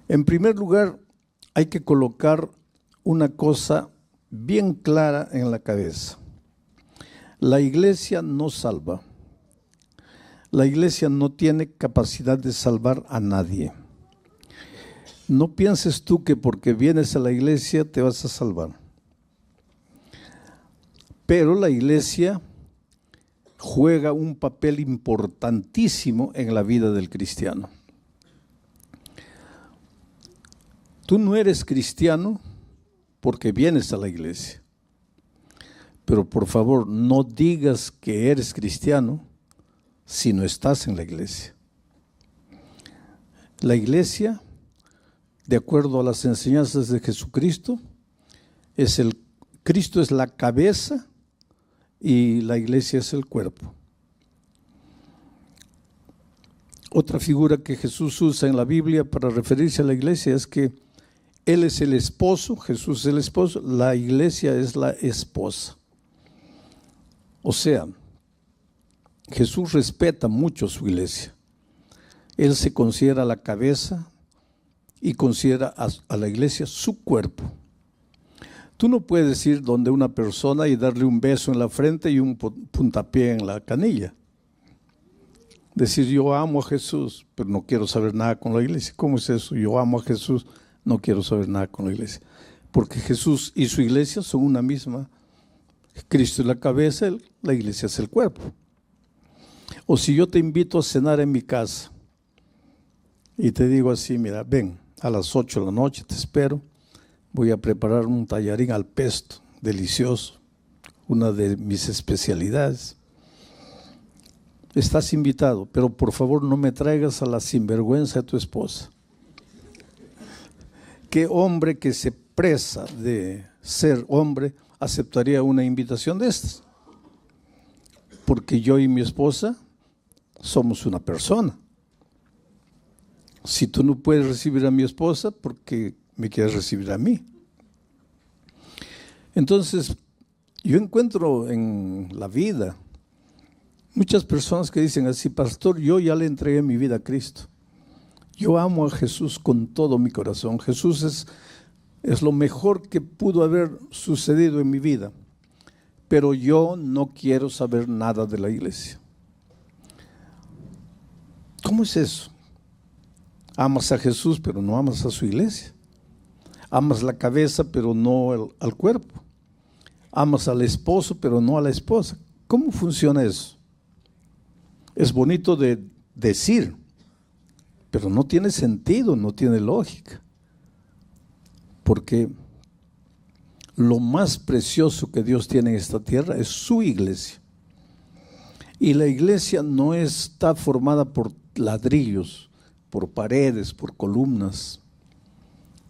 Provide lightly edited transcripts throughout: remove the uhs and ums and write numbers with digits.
En primer lugar, hay que colocar una cosa bien clara en la cabeza. La iglesia no salva. La iglesia no tiene capacidad de salvar a nadie. No pienses tú que porque vienes a la iglesia te vas a salvar. Pero la iglesia juega un papel importantísimo en la vida del cristiano. Tú no eres cristiano porque vienes a la iglesia. Pero por favor, no digas que eres cristiano si no estás en la iglesia. La iglesia, de acuerdo a las enseñanzas de Jesucristo, Cristo es la cabeza y la iglesia es el cuerpo. Otra figura que Jesús usa en la Biblia para referirse a la iglesia es que Él es el esposo, Jesús es el esposo, la iglesia es la esposa. O sea, Jesús respeta mucho su iglesia. Él se considera la cabeza y considera a la iglesia su cuerpo. Tú no puedes ir donde una persona y darle un beso en la frente y un puntapié en la canilla. Decir, yo amo a Jesús, pero no quiero saber nada con la iglesia. ¿Cómo es eso? Yo amo a Jesús, no quiero saber nada con la iglesia. Porque Jesús y su iglesia son una misma. Cristo es la cabeza, la iglesia es el cuerpo. O si yo te invito a cenar en mi casa y te digo así, mira, ven, a las 8 de la noche te espero, voy a preparar un tallarín al pesto, delicioso, una de mis especialidades. Estás invitado, pero por favor no me traigas a la sinvergüenza de tu esposa. ¿Qué hombre que se presa de ser hombre aceptaría una invitación de estas? Porque yo y mi esposa somos una persona. Si tú no puedes recibir a mi esposa, ¿por qué me quieres recibir a mí? Entonces, yo encuentro en la vida muchas personas que dicen así, pastor, yo ya le entregué mi vida a Cristo. Yo amo a Jesús con todo mi corazón. Jesús es lo mejor que pudo haber sucedido en mi vida. Pero yo no quiero saber nada de la iglesia. ¿Cómo es eso? Amas a Jesús, pero no amas a su iglesia. Amas la cabeza, pero no al cuerpo. Amas al esposo, pero no a la esposa. ¿Cómo funciona eso? Es bonito de decir, pero no tiene sentido, no tiene lógica. Porque lo más precioso que Dios tiene en esta tierra es su iglesia. Y la iglesia no está formada por ladrillos, por paredes, por columnas.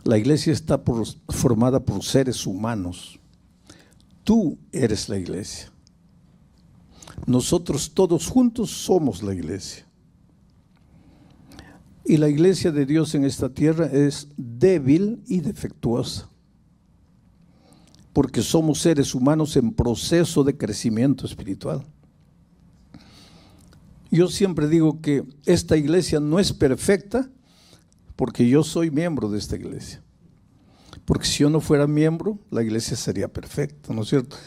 La iglesia está formada por seres humanos. Tú eres la iglesia. Nosotros todos juntos somos la iglesia. Y la iglesia de Dios en esta tierra es débil y defectuosa. Porque somos seres humanos en proceso de crecimiento espiritual. Yo siempre digo que esta iglesia no es perfecta porque yo soy miembro de esta iglesia. Porque si yo no fuera miembro, la iglesia sería perfecta, ¿no es cierto?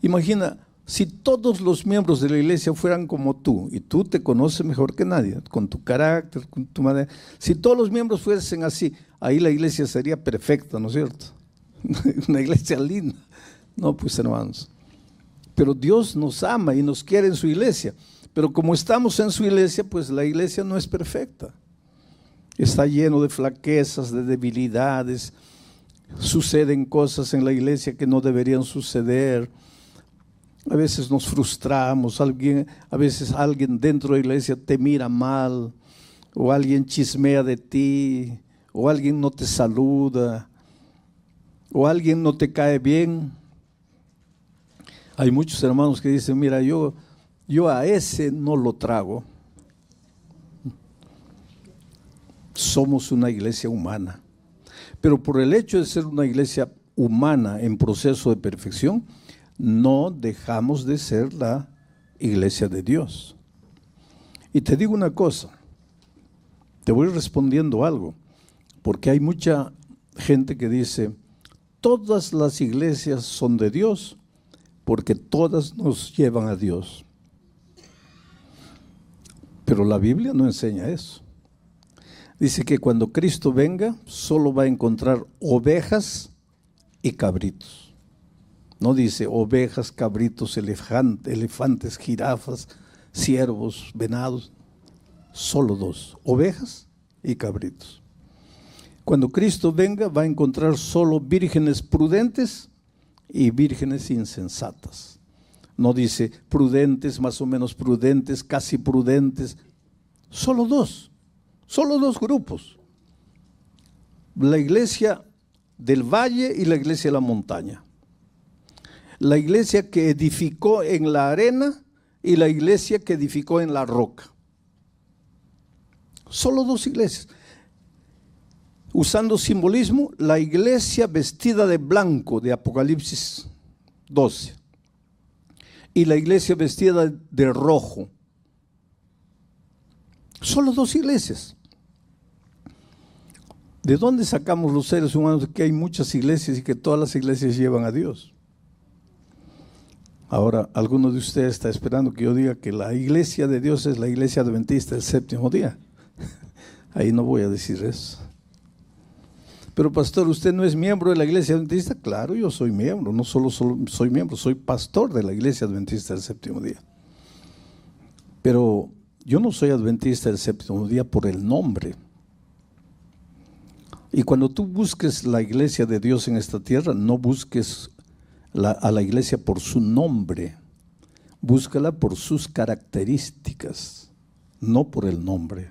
Imagina, si todos los miembros de la iglesia fueran como tú, y tú te conoces mejor que nadie, con tu carácter, con tu manera. Si todos los miembros fuesen así, ahí la iglesia sería perfecta, ¿no es cierto? Una iglesia linda. No, pues hermanos. Pero Dios nos ama y nos quiere en su iglesia. Pero como estamos en su iglesia, pues la iglesia no es perfecta. Está lleno de flaquezas, de debilidades. Suceden cosas en la iglesia que no deberían suceder. A veces nos frustramos, a veces alguien dentro de la iglesia te mira mal, o alguien chismea de ti, o alguien no te saluda, o alguien no te cae bien. Hay muchos hermanos que dicen, mira, yo a ese no lo trago. Somos una iglesia humana, pero por el hecho de ser una iglesia humana en proceso de perfección, no dejamos de ser la iglesia de Dios. Y te digo una cosa, Te voy respondiendo algo, porque hay mucha gente que dice, todas las iglesias son de Dios, porque todas nos llevan a Dios. Pero la Biblia no enseña eso. Dice que cuando Cristo venga, solo va a encontrar ovejas y cabritos. No dice ovejas, cabritos, elefantes, jirafas, ciervos, venados. Solo dos, ovejas y cabritos. Cuando Cristo venga, va a encontrar solo vírgenes prudentes y vírgenes insensatas. No dice prudentes, más o menos prudentes, casi prudentes. Solo dos grupos. La iglesia del valle y la iglesia de la montaña. La iglesia que edificó en la arena y la iglesia que edificó en la roca. Solo dos iglesias. Usando simbolismo, la iglesia vestida de blanco de Apocalipsis 12 y la iglesia vestida de rojo. Solo dos iglesias. ¿De dónde sacamos los seres humanos que hay muchas iglesias y que todas las iglesias llevan a Dios? Ahora, alguno de ustedes está esperando que yo diga que la iglesia de Dios es la iglesia adventista del séptimo día. Ahí no voy a decir eso. Pero pastor, ¿usted no es miembro de la iglesia adventista? Claro, yo soy miembro, no solo soy miembro, soy pastor de la iglesia adventista del séptimo día. Pero yo no soy adventista del séptimo día por el nombre. Y cuando tú busques la iglesia de Dios en esta tierra, no busques a la iglesia por su nombre, búscala por sus características, no por el nombre.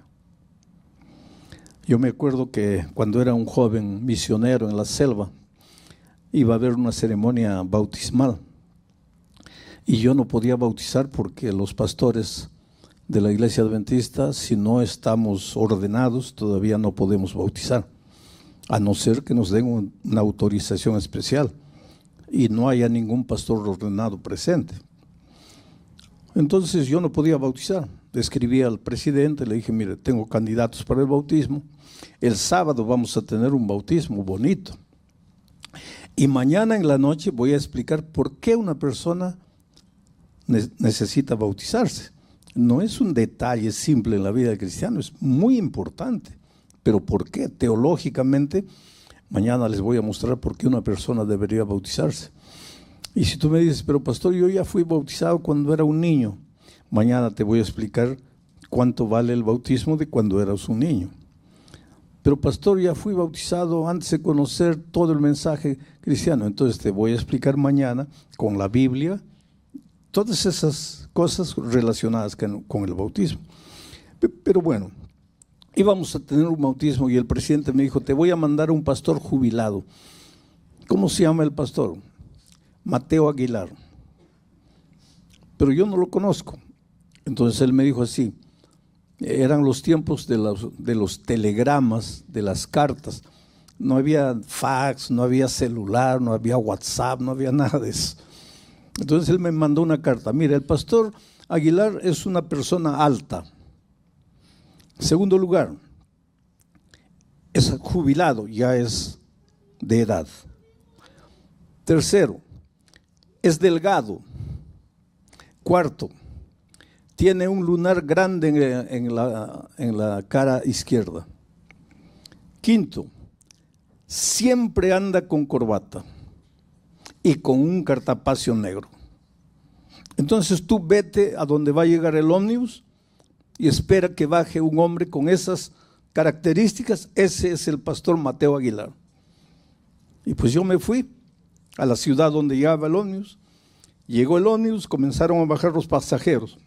Yo me acuerdo que cuando era un joven misionero en la selva, iba a haber una ceremonia bautismal y yo no podía bautizar porque los pastores de la iglesia adventista, si no estamos ordenados, todavía no podemos bautizar, a no ser que nos den una autorización especial y no haya ningún pastor ordenado presente. Entonces yo no podía bautizar. Le escribí al presidente, le dije, mire, tengo candidatos para el bautismo. El sábado vamos a tener un bautismo bonito. Y mañana en la noche voy a explicar por qué una persona necesita bautizarse. No es un detalle simple en la vida del cristiano, es muy importante. Pero ¿por qué? Teológicamente, mañana les voy a mostrar por qué una persona debería bautizarse. Y si tú me dices, pero pastor, yo ya fui bautizado cuando era un niño, mañana te voy a explicar cuánto vale el bautismo de cuando eras un niño. Pero pastor, ya fui bautizado antes de conocer todo el mensaje cristiano. Entonces te voy a explicar mañana con la Biblia todas esas cosas relacionadas con el bautismo. Pero bueno, íbamos a tener un bautismo y el presidente me dijo, te voy a mandar un pastor jubilado. ¿Cómo se llama el pastor? Mateo Aguilar. Pero yo no lo conozco. Entonces él me dijo así, eran los tiempos de los telegramas, de las cartas. No había fax, no había celular, no había WhatsApp, no había nada de eso. Entonces él me mandó una carta. Mira, el pastor Aguilar es una persona alta. Segundo lugar, es jubilado, ya es de edad. Tercero, es delgado. Cuarto, tiene un lunar grande en la cara izquierda. Quinto, siempre anda con corbata y con un cartapacio negro. Entonces tú vete a donde va a llegar el ómnibus y espera que baje un hombre con esas características. Ese es el pastor Mateo Aguilar. Y pues yo me fui a la ciudad donde llegaba el ómnibus. Llegó el ómnibus, comenzaron a bajar los pasajeros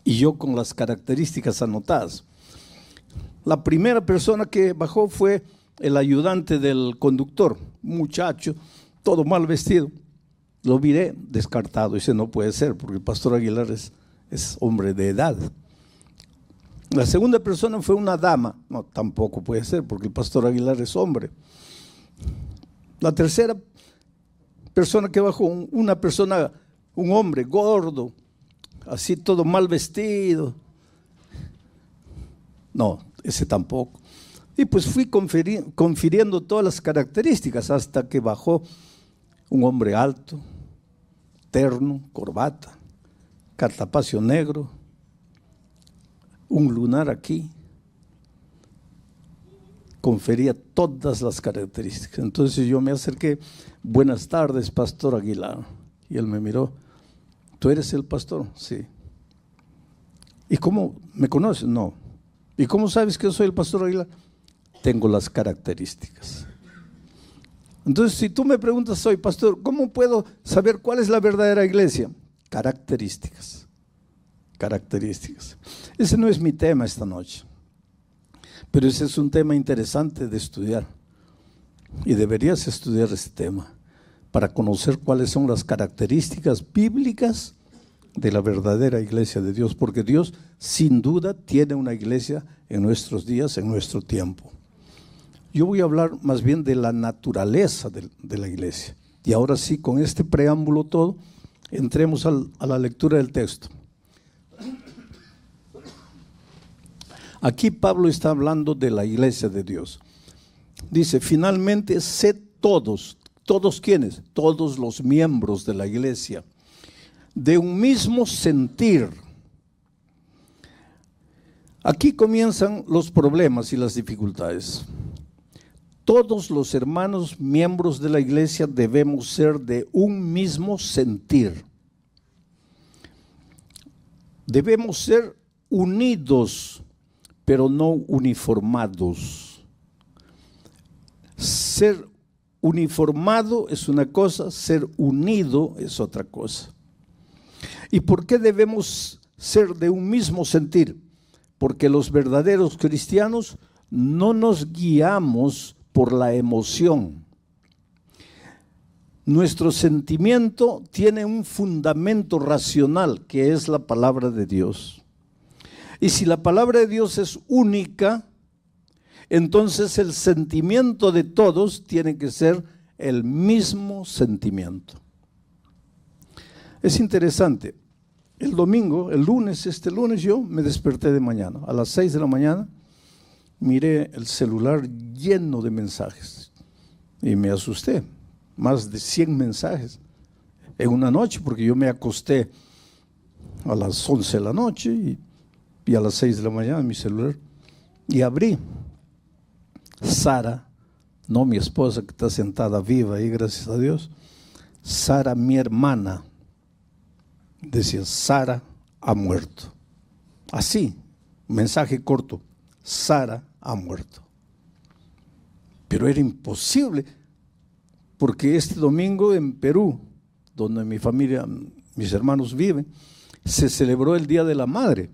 y yo con las características anotadas. La primera persona que bajó fue el ayudante del conductor, un muchacho, todo mal vestido. Lo miré descartado, dice, no puede ser, porque el pastor Aguilar es hombre de edad. La segunda persona fue una dama, no, tampoco puede ser, porque el pastor Aguilar es hombre. La tercera persona que bajó, un hombre gordo, así todo mal vestido. No, ese tampoco. Y pues fui confiriendo todas las características hasta que bajó un hombre alto, terno, corbata, cartapacio negro, un lunar aquí. Confería todas las características. Entonces yo me acerqué, buenas tardes, Pastor Aguilar. Y él me miró, ¿tú eres el pastor? Sí. ¿Y cómo me conoces? No. ¿Y cómo sabes que soy el Pastor Aguilar? Tengo las características. Entonces, si tú me preguntas, soy pastor, ¿cómo puedo saber cuál es la verdadera iglesia? Características. Características. Ese no es mi tema esta noche. Pero ese es un tema interesante de estudiar y deberías estudiar ese tema para conocer cuáles son las características bíblicas de la verdadera iglesia de Dios, porque Dios sin duda tiene una iglesia en nuestros días, en nuestro tiempo. Yo voy a hablar más bien de la naturaleza de la iglesia. Y ahora sí, con este preámbulo todo, entremos a la lectura del texto. Aquí Pablo está hablando de la iglesia de Dios. Dice, finalmente, sed todos, ¿todos quiénes? Todos los miembros de la iglesia, de un mismo sentir. Aquí comienzan los problemas y las dificultades. Todos los hermanos miembros de la iglesia debemos ser de un mismo sentir. Debemos ser unidos, pero no uniformados. Ser uniformado es una cosa, ser unido es otra cosa. ¿Y por qué debemos ser de un mismo sentir? Porque los verdaderos cristianos no nos guiamos por la emoción. Nuestro sentimiento tiene un fundamento racional, que es la palabra de Dios. Y si la palabra de Dios es única, entonces el sentimiento de todos tiene que ser el mismo sentimiento. Es interesante. El lunes yo me desperté de mañana. A las 6 de la mañana miré el celular lleno de mensajes y me asusté. Más de 100 mensajes en una noche, porque yo me acosté a las 11 de la noche y a las 6 de la mañana mi celular, y abrí. Sara, no mi esposa que está sentada viva ahí, gracias a Dios, Sara, mi hermana, decía, Sara ha muerto. Así, mensaje corto, Sara ha muerto. Pero era imposible, porque este domingo en Perú, donde mi familia, mis hermanos viven, se celebró el Día de la Madre.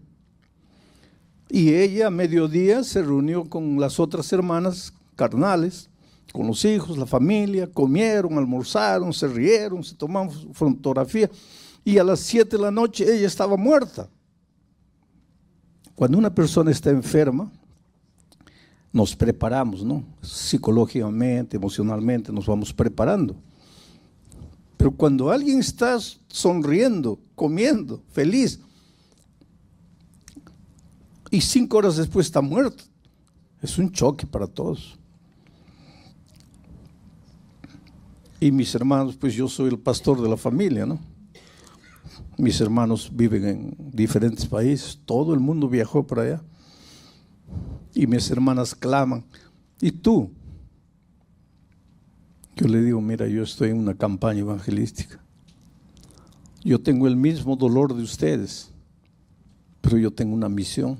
Y ella a mediodía se reunió con las otras hermanas carnales, con los hijos, la familia, comieron, almorzaron, se rieron, se tomaron fotografía, y a las 7 de la noche ella estaba muerta. Cuando una persona está enferma, nos preparamos, ¿no? Psicológicamente, emocionalmente, nos vamos preparando. Pero cuando alguien está sonriendo, comiendo, feliz, y 5 horas después está muerto, es un choque para todos. Y mis hermanos, pues yo soy el pastor de la familia, ¿no? Mis hermanos viven en diferentes países, todo el mundo viajó para allá. Y mis hermanas claman, ¿y tú? Yo le digo, mira, yo estoy en una campaña evangelística. Yo tengo el mismo dolor de ustedes, pero yo tengo una misión.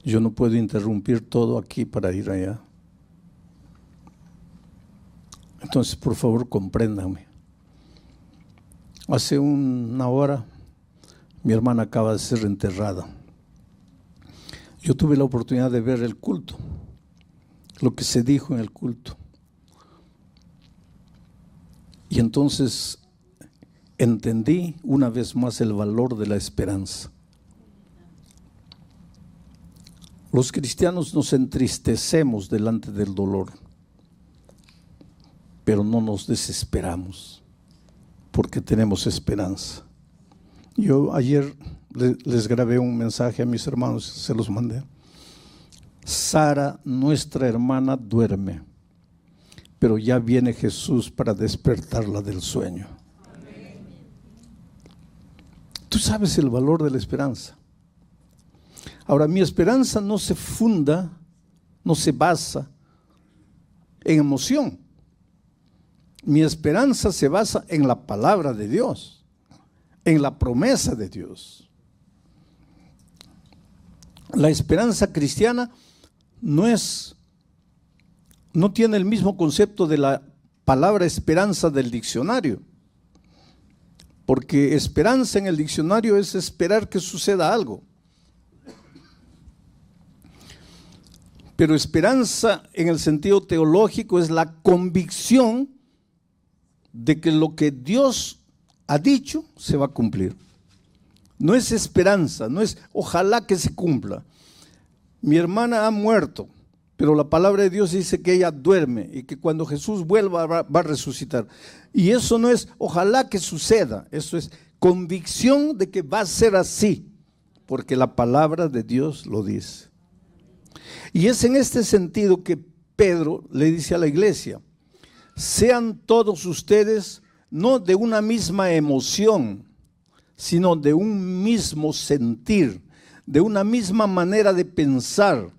Yo no puedo interrumpir todo aquí para ir allá. Entonces, por favor, compréndanme. Hace una hora, mi hermana acaba de ser enterrada. Yo tuve la oportunidad de ver el culto, lo que se dijo en el culto. Y entonces entendí una vez más el valor de la esperanza. Los cristianos nos entristecemos delante del dolor, pero no nos desesperamos, porque tenemos esperanza. Yo ayer les grabé un mensaje a mis hermanos, se los mandé. Sara, nuestra hermana, duerme, pero ya viene Jesús para despertarla del sueño. Tú sabes el valor de la esperanza. Ahora, mi esperanza no se funda, no se basa en emoción. Mi esperanza se basa en la palabra de Dios, en la promesa de Dios. La esperanza cristiana no tiene el mismo concepto de la palabra esperanza del diccionario. Porque esperanza en el diccionario es esperar que suceda algo. Pero esperanza en el sentido teológico es la convicción de que lo que Dios ha dicho se va a cumplir. No es esperanza, no es ojalá que se cumpla. Mi hermana ha muerto, pero la palabra de Dios dice que ella duerme y que cuando Jesús vuelva va a resucitar. Y eso no es ojalá que suceda, eso es convicción de que va a ser así, porque la palabra de Dios lo dice. Y es en este sentido que Pedro le dice a la iglesia: sean todos ustedes no de una misma emoción, sino de un mismo sentir, de una misma manera de pensar,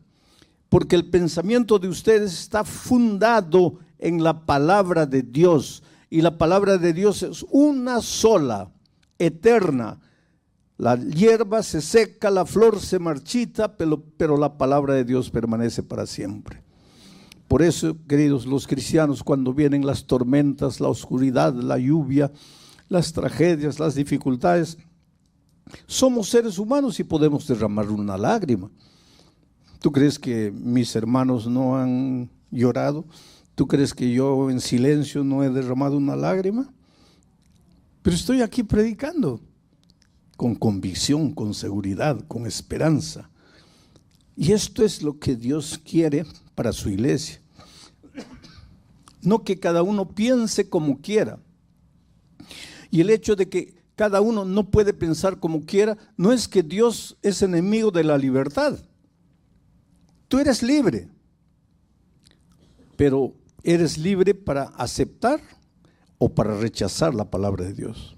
porque el pensamiento de ustedes está fundado en la palabra de Dios, y la palabra de Dios es una sola, eterna. La hierba se seca, la flor se marchita, pero la palabra de Dios permanece para siempre. Por eso, queridos, los cristianos, cuando vienen las tormentas, la oscuridad, la lluvia, las tragedias, las dificultades, somos seres humanos y podemos derramar una lágrima. ¿Tú crees que mis hermanos no han llorado? ¿Tú crees que yo en silencio no he derramado una lágrima? Pero estoy aquí predicando con convicción, con seguridad, con esperanza. Y esto es lo que Dios quiere para su iglesia. No que cada uno piense como quiera. Y el hecho de que cada uno no puede pensar como quiera, no es que Dios es enemigo de la libertad. Tú eres libre, pero eres libre para aceptar o para rechazar la palabra de Dios.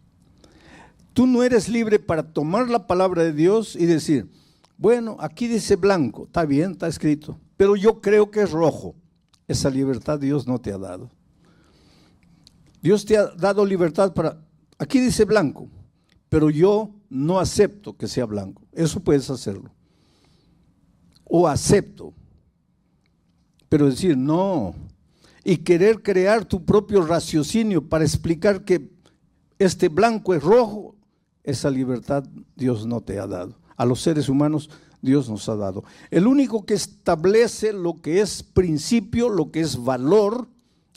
Tú no eres libre para tomar la palabra de Dios y decir, bueno, aquí dice blanco, está bien, está escrito, pero yo creo que es rojo. Esa libertad Dios no te ha dado. Dios te ha dado libertad para, aquí dice blanco, pero yo no acepto que sea blanco. Eso puedes hacerlo. O acepto, pero decir no, y querer crear tu propio raciocinio para explicar que este blanco es rojo, esa libertad Dios no te ha dado. A los seres humanos Dios nos ha dado. El único que establece lo que es principio, lo que es valor,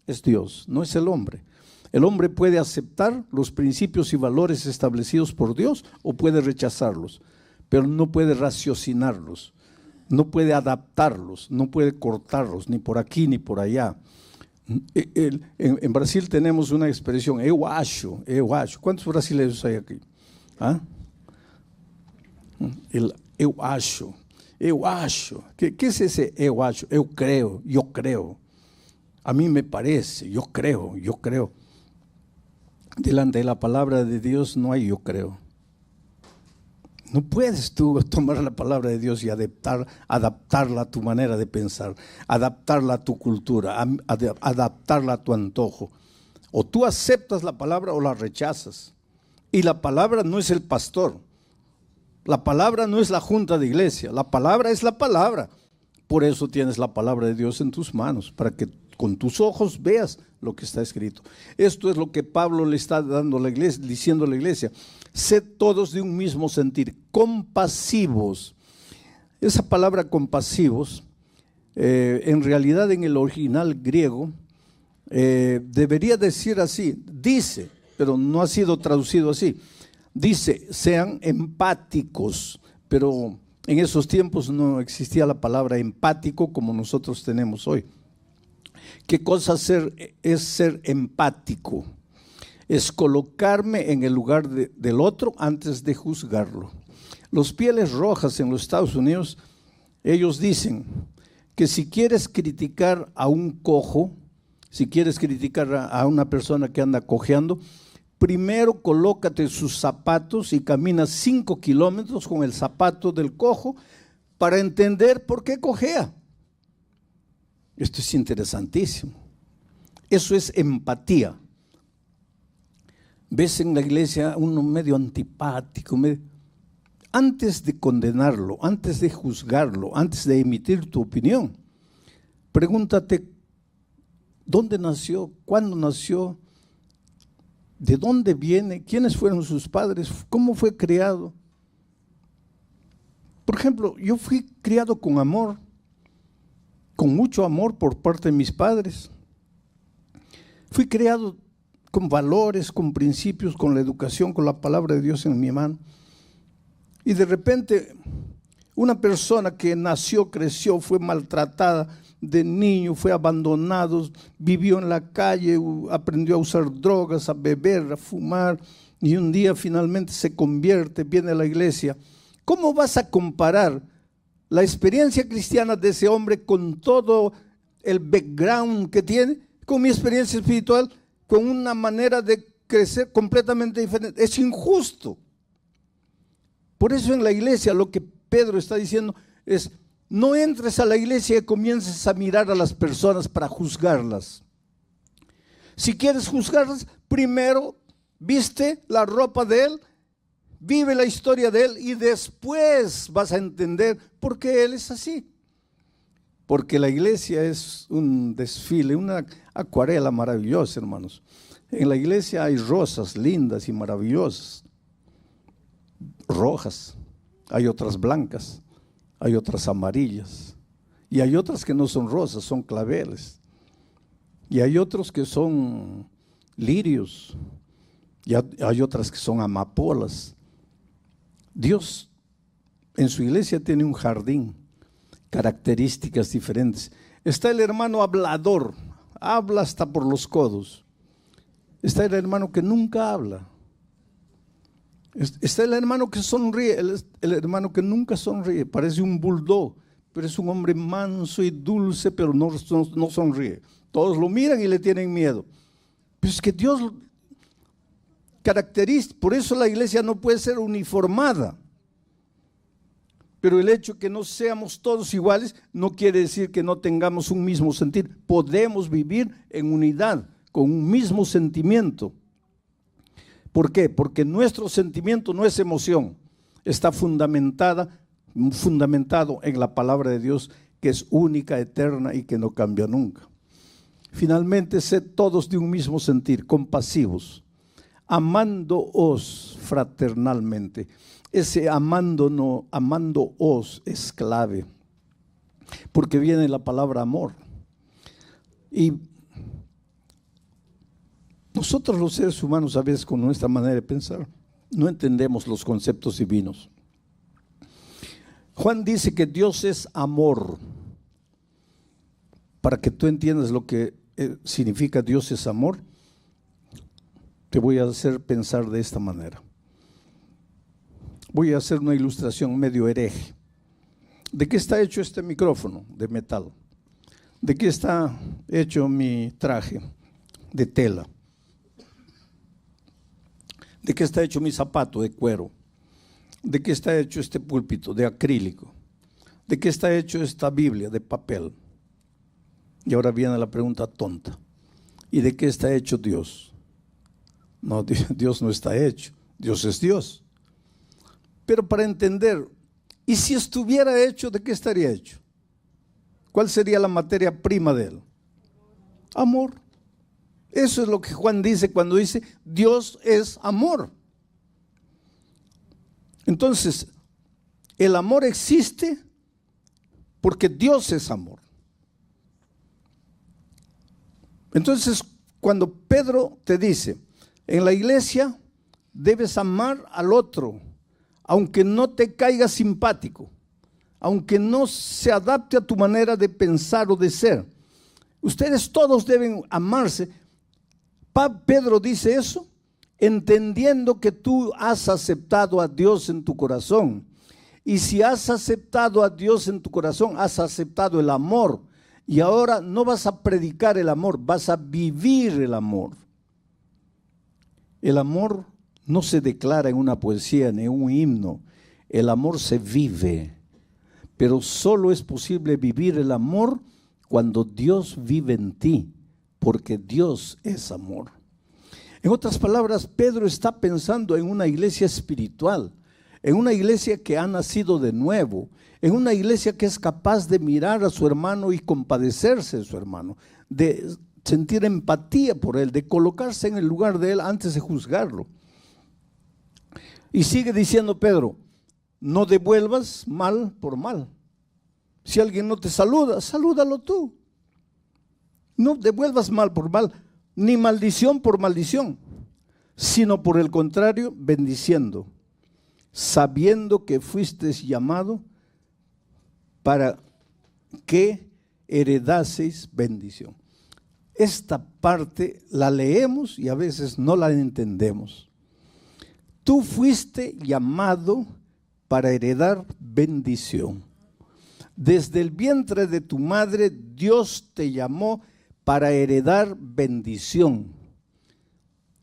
es Dios, no es el hombre. El hombre puede aceptar los principios y valores establecidos por Dios o puede rechazarlos, pero no puede raciocinarlos. No puede adaptarlos, no puede cortarlos, ni por aquí ni por allá. En Brasil tenemos una expresión, eu acho. ¿Cuántos brasileños hay aquí? ¿Ah? El eu acho. ¿Qué es ese eu acho? Eu creo, yo creo. A mí me parece, yo creo. Delante de la palabra de Dios no hay yo creo. No puedes tú tomar la palabra de Dios y adaptarla a tu manera de pensar, adaptarla a tu cultura, adaptarla a tu antojo. O tú aceptas la palabra o la rechazas. Y la palabra no es el pastor. La palabra no es la junta de iglesia. La palabra es la palabra. Por eso tienes la palabra de Dios en tus manos, para que con tus ojos veas lo que está escrito. Esto es lo que Pablo le está dando a la iglesia, diciendo a la iglesia. Sed todos de un mismo sentir, compasivos. Esa palabra compasivos, en realidad en el original griego, debería decir así, dice, pero no ha sido traducido así. Dice, sean empáticos, pero en esos tiempos no existía la palabra empático como nosotros tenemos hoy. ¿Qué cosa es ser empático? Es colocarme en el lugar del otro antes de juzgarlo. Los Pieles Rojas en los Estados Unidos, ellos dicen, que si quieres criticar a un cojo, si quieres criticar a una persona que anda cojeando, primero colócate sus zapatos y camina 5 kilómetros con el zapato del cojo para entender por qué cojea. Esto es interesantísimo. Eso es empatía. Ves en la iglesia uno medio antipático, antes de condenarlo, antes de juzgarlo, antes de emitir tu opinión, pregúntate dónde nació, cuándo nació, de dónde viene, quiénes fueron sus padres, cómo fue criado. Por ejemplo, yo fui criado con amor, con mucho amor por parte de mis padres. Fui criado con valores, con principios, con la educación, con la palabra de Dios en mi mano. Y de repente, una persona que nació, creció, fue maltratada de niño, fue abandonado, vivió en la calle, aprendió a usar drogas, a beber, a fumar, y un día finalmente se convierte, viene a la iglesia. ¿Cómo vas a comparar la experiencia cristiana de ese hombre con todo el background que tiene, con mi experiencia espiritual, con una manera de crecer completamente diferente? Es injusto. Por eso en la iglesia lo que Pedro está diciendo es: no entres a la iglesia y comiences a mirar a las personas para juzgarlas. Si quieres juzgarlas, primero viste la ropa de él, vive la historia de él y después vas a entender por qué él es así. Porque la iglesia es un desfile, una acuarela maravillosa, hermanos. En la iglesia hay rosas lindas y maravillosas, rojas, hay otras blancas, hay otras amarillas, y hay otras que no son rosas, son claveles, y hay otros que son lirios, y hay otras que son amapolas. Dios en su iglesia tiene un jardín, características diferentes. Está el hermano hablador, habla hasta por los codos. Está el hermano que nunca habla. Está el hermano que sonríe, el hermano que nunca sonríe, parece un bulldog, pero es un hombre manso y dulce, pero no sonríe. Todos lo miran y le tienen miedo. Pero es que Dios caracteriza, por eso la iglesia no puede ser uniformada. Pero el hecho que no seamos todos iguales no quiere decir que no tengamos un mismo sentir. Podemos vivir en unidad, con un mismo sentimiento. ¿Por qué? Porque nuestro sentimiento no es emoción, está fundamentado en la palabra de Dios, que es única, eterna y que no cambia nunca. Finalmente, sed todos de un mismo sentir, compasivos, amándoos fraternalmente. Ese amándoos es clave, porque viene la palabra amor. Y nosotros los seres humanos a veces con nuestra manera de pensar no entendemos los conceptos divinos. Juan dice que Dios es amor. Para que tú entiendas lo que significa Dios es amor, te voy a hacer pensar de esta manera. Voy a hacer una ilustración medio hereje. ¿De qué está hecho este micrófono? De metal. ¿De qué está hecho mi traje? De tela. ¿De qué está hecho mi zapato? De cuero. ¿De qué está hecho este púlpito? De acrílico. ¿De qué está hecho esta Biblia? De papel. Y ahora viene la pregunta tonta. ¿Y de qué está hecho Dios? No, Dios no está hecho. Dios es Dios. Pero para entender, ¿y si estuviera hecho, de qué estaría hecho? ¿Cuál sería la materia prima de él? Amor. Eso es lo que Juan dice cuando dice Dios es amor. Entonces, el amor existe porque Dios es amor. Entonces, cuando Pedro te dice, en la iglesia debes amar al otro, aunque no te caiga simpático, aunque no se adapte a tu manera de pensar o de ser. Ustedes todos deben amarse. Pedro dice eso entendiendo que tú has aceptado a Dios en tu corazón Y si has aceptado a Dios en tu corazón, has aceptado el amor. Y ahora no vas a predicar el amor, vas a vivir el amor. El amor no se declara en una poesía ni en un himno. El amor se vive. Pero solo es posible vivir el amor cuando Dios vive en ti, porque Dios es amor. En otras palabras, Pedro está pensando en una iglesia espiritual, en una iglesia que ha nacido de nuevo, en una iglesia que es capaz de mirar a su hermano y compadecerse de su hermano, de sentir empatía por él, de colocarse en el lugar de él antes de juzgarlo. Y sigue diciendo Pedro, no devuelvas mal por mal. Si alguien no te saluda, salúdalo tú. No devuelvas mal por mal, ni maldición por maldición, sino por el contrario, bendiciendo, sabiendo que fuiste llamado para que heredaseis bendición. Esta parte la leemos y a veces no la entendemos. Tú fuiste llamado para heredar bendición. Desde el vientre de tu madre, Dios te llamó para heredar bendición.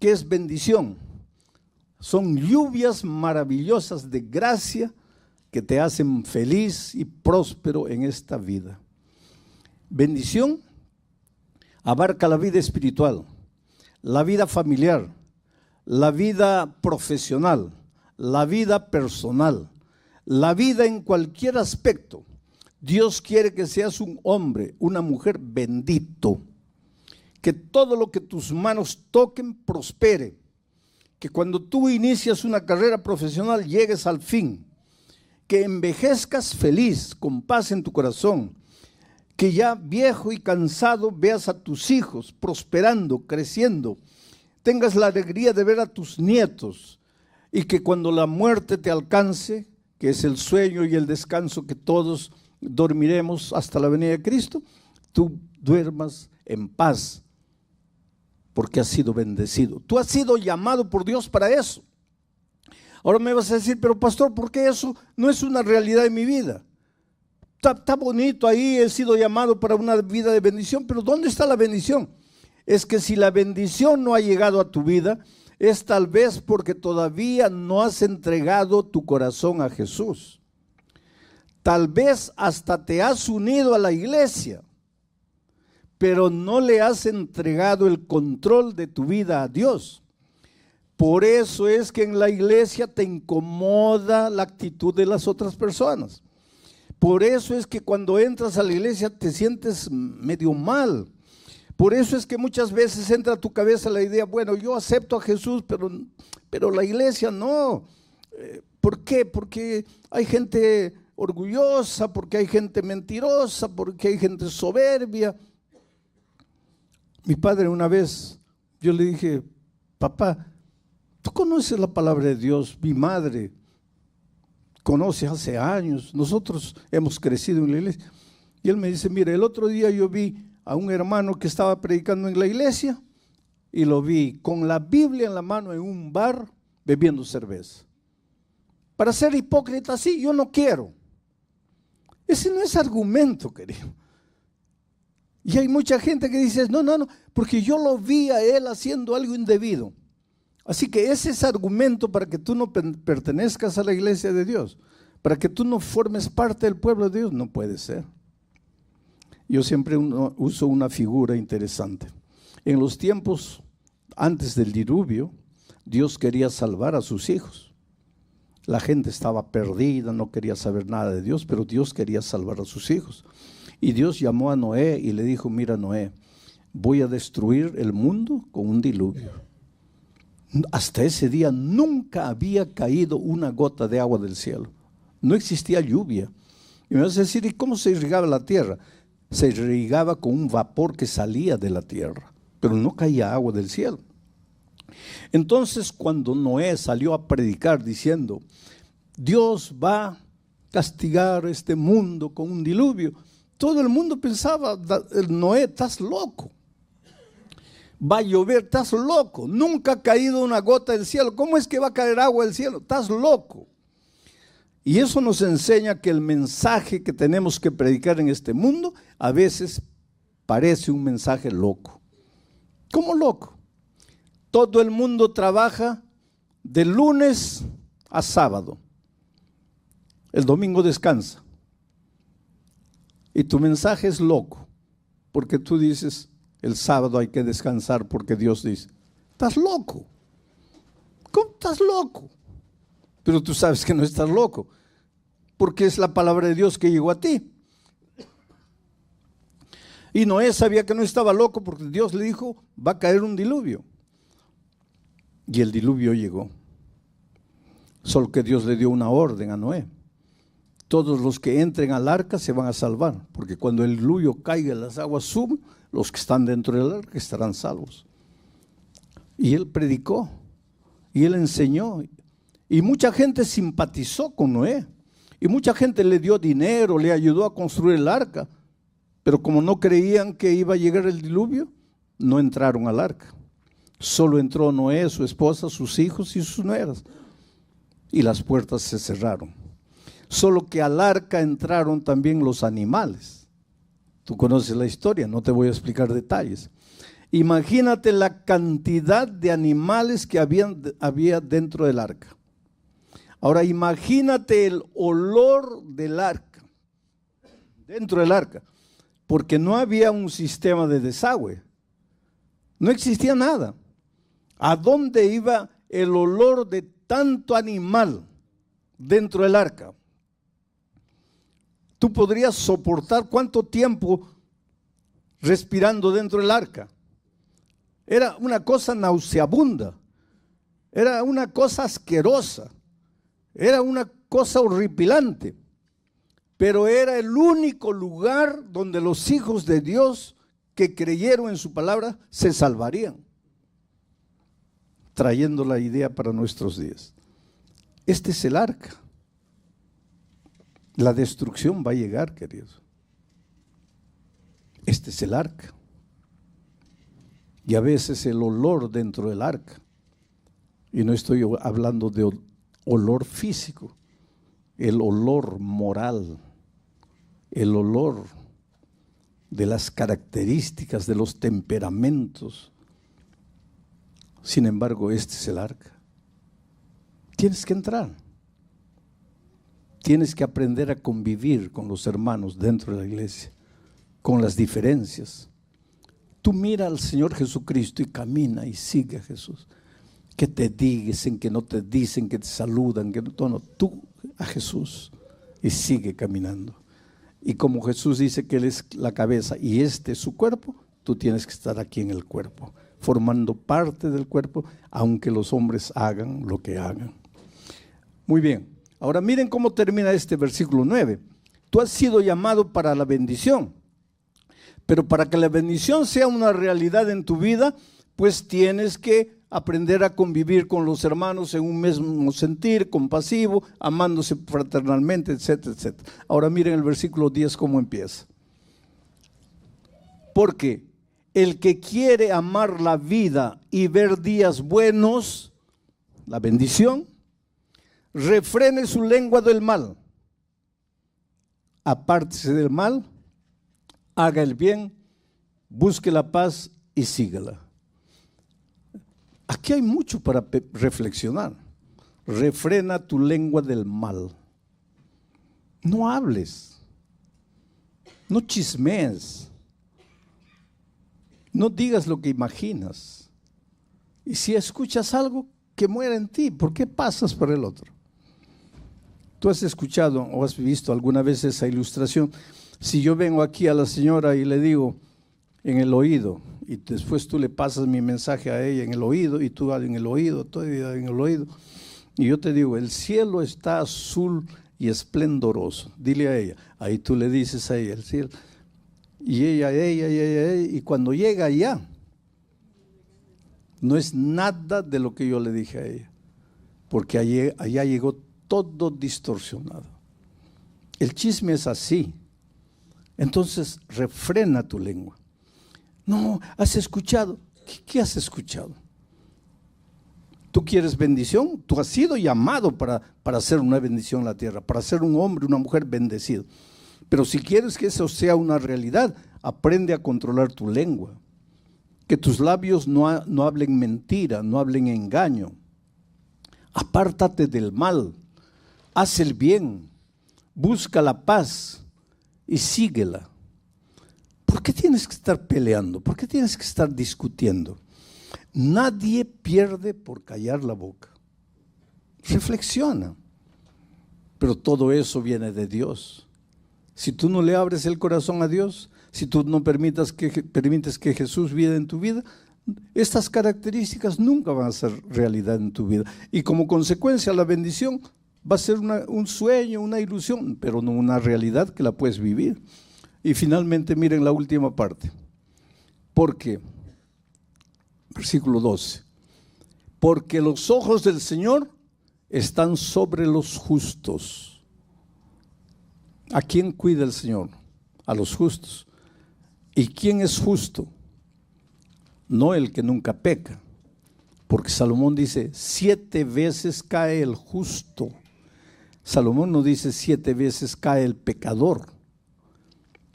¿Qué es bendición? Son lluvias maravillosas de gracia que te hacen feliz y próspero en esta vida. Bendición abarca la vida espiritual, la vida familiar, la vida profesional, la vida personal, la vida en cualquier aspecto. Dios quiere que seas un hombre, una mujer bendito, que todo lo que tus manos toquen prospere, que cuando tú inicias una carrera profesional llegues al fin, que envejezcas feliz, con paz en tu corazón, que ya viejo y cansado veas a tus hijos prosperando, creciendo, tengas la alegría de ver a tus nietos y que cuando la muerte te alcance, que es el sueño y el descanso que todos dormiremos hasta la venida de Cristo, tú duermas en paz porque has sido bendecido. Tú has sido llamado por Dios para eso. Ahora me vas a decir, pero pastor, ¿por qué eso no es una realidad en mi vida? Está bonito ahí, he sido llamado para una vida de bendición, pero ¿dónde está la bendición? Es que si la bendición no ha llegado a tu vida, es tal vez porque todavía no has entregado tu corazón a Jesús. Tal vez hasta te has unido a la iglesia, pero no le has entregado el control de tu vida a Dios. Por eso es que en la iglesia te incomoda la actitud de las otras personas. Por eso es que cuando entras a la iglesia te sientes medio mal. Por eso es que muchas veces entra a tu cabeza la idea, bueno, yo acepto a Jesús, pero la iglesia no. ¿Por qué? Porque hay gente orgullosa, porque hay gente mentirosa, porque hay gente soberbia. Mi padre una vez, yo le dije, papá, ¿tú conoces la palabra de Dios? Mi madre conoce hace años, nosotros hemos crecido en la iglesia. Y él me dice, mira, el otro día yo vi a un hermano que estaba predicando en la iglesia y lo vi con la Biblia en la mano en un bar bebiendo cerveza. Para ser hipócrita, sí, yo no quiero. Ese no es argumento, querido. Y hay mucha gente que dice, no, porque yo lo vi a él haciendo algo indebido. Así que ese es argumento para que tú no pertenezcas a la iglesia de Dios, para que tú no formes parte del pueblo de Dios, no puede ser. Yo siempre uso una figura interesante. En los tiempos antes del diluvio, Dios quería salvar a sus hijos. La gente estaba perdida, no quería saber nada de Dios, pero Dios quería salvar a sus hijos. Y Dios llamó a Noé y le dijo, mira Noé, voy a destruir el mundo con un diluvio. Hasta ese día nunca había caído una gota de agua del cielo. No existía lluvia. Y me vas a decir, ¿y cómo se irrigaba la tierra? Se irrigaba con un vapor que salía de la tierra, pero no caía agua del cielo. Entonces, cuando Noé salió a predicar diciendo, Dios va a castigar este mundo con un diluvio, todo el mundo pensaba, Noé, estás loco. Va a llover, estás loco. Nunca ha caído una gota del cielo. ¿Cómo es que va a caer agua del cielo? Estás loco. Y eso nos enseña que el mensaje que tenemos que predicar en este mundo a veces parece un mensaje loco. ¿Cómo loco? Todo el mundo trabaja de lunes a sábado. El domingo descansa. Y tu mensaje es loco, porque tú dices, el sábado hay que descansar porque Dios dice. Estás loco. ¿Cómo estás loco? Pero tú sabes que no estás loco, porque es la palabra de Dios que llegó a ti. Y Noé sabía que no estaba loco porque Dios le dijo, va a caer un diluvio. Y el diluvio llegó. Solo que Dios le dio una orden a Noé. Todos los que entren al arca se van a salvar, porque cuando el diluvio caiga y las aguas suben, los que están dentro del arca estarán salvos. Y él predicó, y él enseñó, y mucha gente simpatizó con Noé, y mucha gente le dio dinero, le ayudó a construir el arca, pero como no creían que iba a llegar el diluvio, no entraron al arca. Solo entró Noé, su esposa, sus hijos y sus nueras, y las puertas se cerraron. Solo que al arca entraron también los animales. Tú conoces la historia, no te voy a explicar detalles. Imagínate la cantidad de animales que había dentro del arca. Ahora imagínate el olor del arca, dentro del arca, porque no había un sistema de desagüe. No existía nada. ¿A dónde iba el olor de tanto animal dentro del arca? ¿Tú podrías soportar cuánto tiempo respirando dentro del arca? Era una cosa nauseabunda, era una cosa asquerosa, era una cosa horripilante, pero era el único lugar donde los hijos de Dios que creyeron en su palabra se salvarían, trayendo la idea para nuestros días. Este es el arca. La destrucción va a llegar, queridos. Este es el arca. Y a veces el olor dentro del arca, y no estoy hablando de olor físico, el olor moral, el olor de las características, de los temperamentos. Sin embargo, este es el arca. Tienes que entrar. Tienes que aprender a convivir con los hermanos dentro de la iglesia, con las diferencias. Tú mira al Señor Jesucristo y camina y sigue a Jesús. Que te dicen, que no te dicen, que te saludan, que no, tú a Jesús y sigue caminando. Y como Jesús dice que Él es la cabeza y este es su cuerpo, tú tienes que estar aquí en el cuerpo, formando parte del cuerpo, aunque los hombres hagan lo que hagan. Muy bien. Ahora miren cómo termina este versículo 9. Tú has sido llamado para la bendición, pero para que la bendición sea una realidad en tu vida, pues tienes que aprender a convivir con los hermanos en un mismo sentir, compasivo, amándose fraternalmente, etcétera, etcétera. Ahora miren el versículo 10 cómo empieza. Porque el que quiere amar la vida y ver días buenos, la bendición, refrene su lengua del mal, apártese del mal, haga el bien, busque la paz y sígala. Aquí hay mucho para reflexionar. Refrena tu lengua del mal. No hables, no chismees, no digas lo que imaginas. Y si escuchas algo, que muera en ti. ¿Por qué pasas por el otro? Tú has escuchado o has visto alguna vez esa ilustración. Si yo vengo aquí a la señora y le digo en el oído, y después tú le pasas mi mensaje a ella en el oído, y tú en el oído, tú en el oído, y yo te digo, el cielo está azul y esplendoroso. Dile a ella, ahí tú le dices a ella, el cielo. Y ella, y cuando llega allá, no es nada de lo que yo le dije a ella, porque allá llegó todo distorsionado. El chisme es así. Entonces, refrena tu lengua. No, has escuchado. ¿Qué has escuchado? Tú quieres bendición, tú has sido llamado para hacer una bendición en la tierra, para ser un hombre, una mujer bendecido. Pero si quieres que eso sea una realidad, aprende a controlar tu lengua. Que tus labios no hablen mentira, no hablen engaño. Apártate del mal, haz el bien, busca la paz y síguela. ¿Por qué tienes que estar peleando? ¿Por qué tienes que estar discutiendo? Nadie pierde por callar la boca. Reflexiona. Pero todo eso viene de Dios. Si tú no le abres el corazón a Dios, si tú no permites que Jesús viva en tu vida, estas características nunca van a ser realidad en tu vida. Y como consecuencia, la bendición va a ser un sueño, una ilusión, pero no una realidad que la puedes vivir. Y finalmente, miren la última parte. Porque, versículo 12, porque los ojos del Señor están sobre los justos. ¿A quién cuida el Señor? A los justos. ¿Y quién es justo? No el que nunca peca. Porque Salomón dice, 7 veces cae el justo. Salomón no dice 7 veces cae el pecador.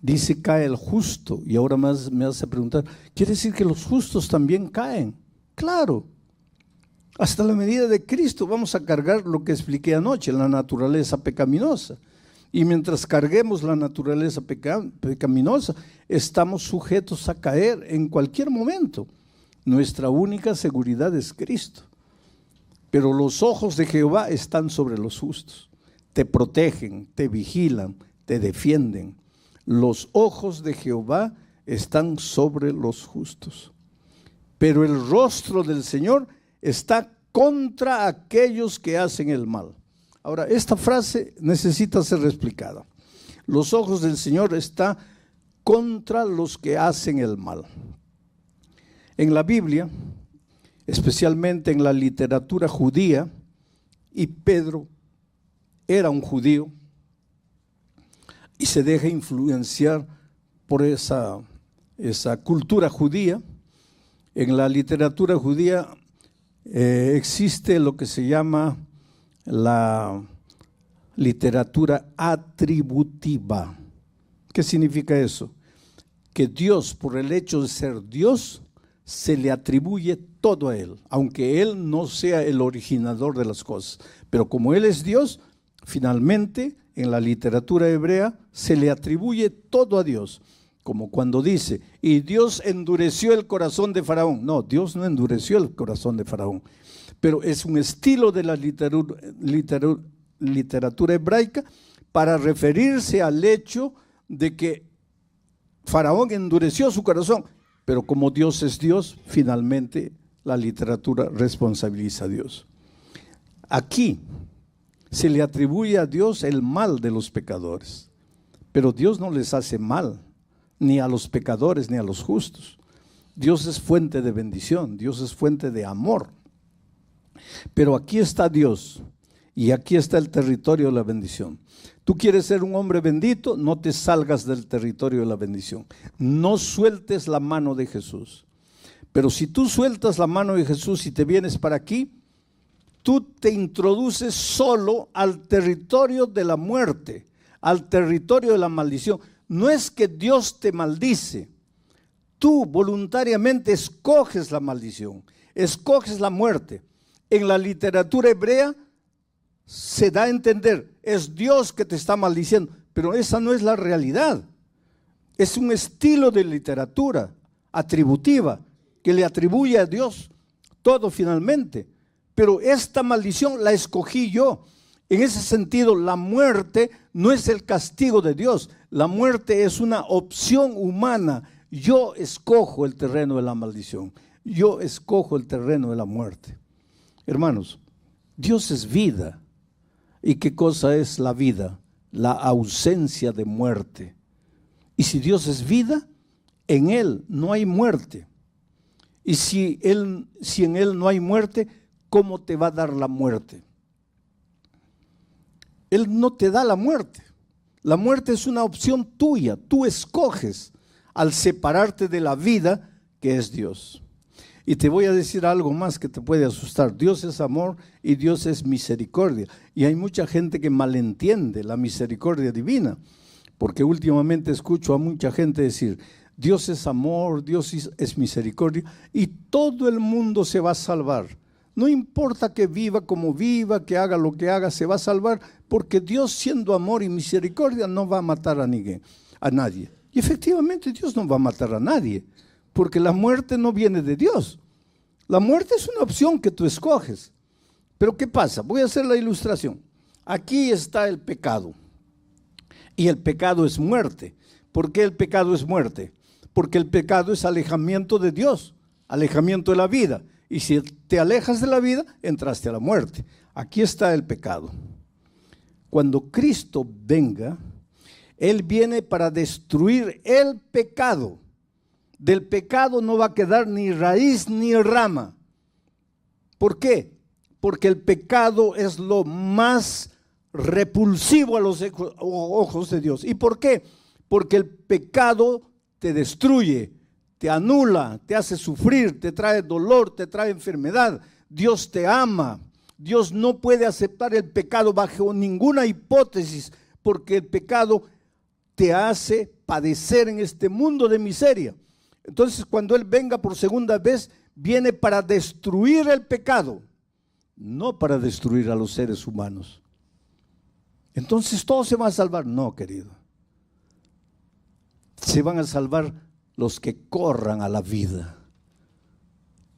Dice cae el justo. Y ahora más me hace preguntar, ¿quiere decir que los justos también caen? Claro. Hasta la medida de Cristo vamos a cargar lo que expliqué anoche, la naturaleza pecaminosa. Y mientras carguemos la naturaleza pecaminosa, estamos sujetos a caer en cualquier momento. Nuestra única seguridad es Cristo. Pero los ojos de Jehová están sobre los justos. Te protegen, te vigilan, te defienden. Los ojos de Jehová están sobre los justos. Pero el rostro del Señor está contra aquellos que hacen el mal. Ahora, esta frase necesita ser explicada. Los ojos del Señor están contra los que hacen el mal. En la Biblia, especialmente en la literatura judía, y Pedro era un judío, y se deja influenciar por esa cultura judía. En la literatura judía existe lo que se llama la literatura atributiva. ¿Qué significa eso? Que Dios, por el hecho de ser Dios, se le atribuye todo a Él, aunque Él no sea el originador de las cosas. Pero como Él es Dios, finalmente en la literatura hebrea se le atribuye todo a Dios. Como cuando dice, y Dios endureció el corazón de Faraón. No, Dios no endureció el corazón de Faraón. Pero es un estilo de la literatura hebraica para referirse al hecho de que Faraón endureció su corazón. Pero como Dios es Dios, finalmente la literatura responsabiliza a Dios. Aquí se le atribuye a Dios el mal de los pecadores. Pero Dios no les hace mal, ni a los pecadores, ni a los justos. Dios es fuente de bendición, Dios es fuente de amor. Pero aquí está Dios y aquí está el territorio de la bendición. Tú quieres ser un hombre bendito, no te salgas del territorio de la bendición. No sueltes la mano de Jesús. Pero si tú sueltas la mano de Jesús y te vienes para aquí, tú te introduces solo al territorio de la muerte, al territorio de la maldición. No es que Dios te maldice, tú voluntariamente escoges la maldición, escoges la muerte. En la literatura hebrea se da a entender, es Dios que te está maldiciendo, pero esa no es la realidad. Es un estilo de literatura atributiva que le atribuye a Dios todo finalmente. Pero esta maldición la escogí yo. En ese sentido, la muerte no es el castigo de Dios. La muerte es una opción humana. Yo escojo el terreno de la maldición. Yo escojo el terreno de la muerte. Hermanos, Dios es vida. ¿Y qué cosa es la vida? La ausencia de muerte. Y si Dios es vida, en Él no hay muerte. Y si en Él no hay muerte, ¿cómo te va a dar la muerte? Él no te da la muerte. La muerte es una opción tuya. Tú escoges al separarte de la vida que es Dios. Y te voy a decir algo más que te puede asustar. Dios es amor y Dios es misericordia. Y hay mucha gente que malentiende la misericordia divina, porque últimamente escucho a mucha gente decir, Dios es amor, Dios es misericordia, y todo el mundo se va a salvar. No importa que viva como viva, que haga lo que haga, se va a salvar, porque Dios, siendo amor y misericordia, no va a matar a nadie. Y efectivamente Dios no va a matar a nadie, porque la muerte no viene de Dios. La muerte es una opción que tú escoges. Pero ¿qué pasa? Voy a hacer la ilustración. Aquí está el pecado. Y el pecado es muerte. ¿Por qué el pecado es muerte? Porque el pecado es alejamiento de Dios, alejamiento de la vida. Y si te alejas de la vida, entraste a la muerte. Aquí está el pecado. Cuando Cristo venga, Él viene para destruir el pecado. Del pecado no va a quedar ni raíz ni rama. ¿Por qué? Porque el pecado es lo más repulsivo a los ojos de Dios. ¿Y por qué? Porque el pecado te destruye, te anula, te hace sufrir, te trae dolor, te trae enfermedad. Dios te ama. Dios no puede aceptar el pecado bajo ninguna hipótesis, porque el pecado te hace padecer en este mundo de miseria. Entonces, cuando Él venga por segunda vez, viene para destruir el pecado, no para destruir a los seres humanos. Entonces, ¿todos se van a salvar? No, querido. Se van a salvar los que corran a la vida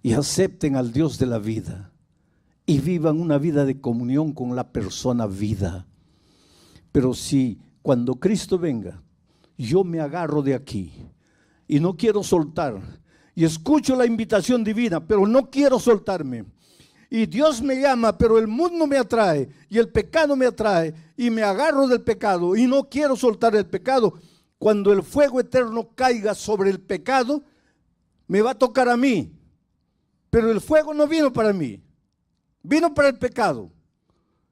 y acepten al Dios de la vida y vivan una vida de comunión con la persona vida. Pero si cuando Cristo venga, yo me agarro de aquí y no quiero soltar, y escucho la invitación divina, pero no quiero soltarme, y Dios me llama, pero el mundo me atrae, y el pecado me atrae, y me agarro del pecado, y no quiero soltar el pecado, cuando el fuego eterno caiga sobre el pecado, me va a tocar a mí, pero el fuego no vino para mí, vino para el pecado.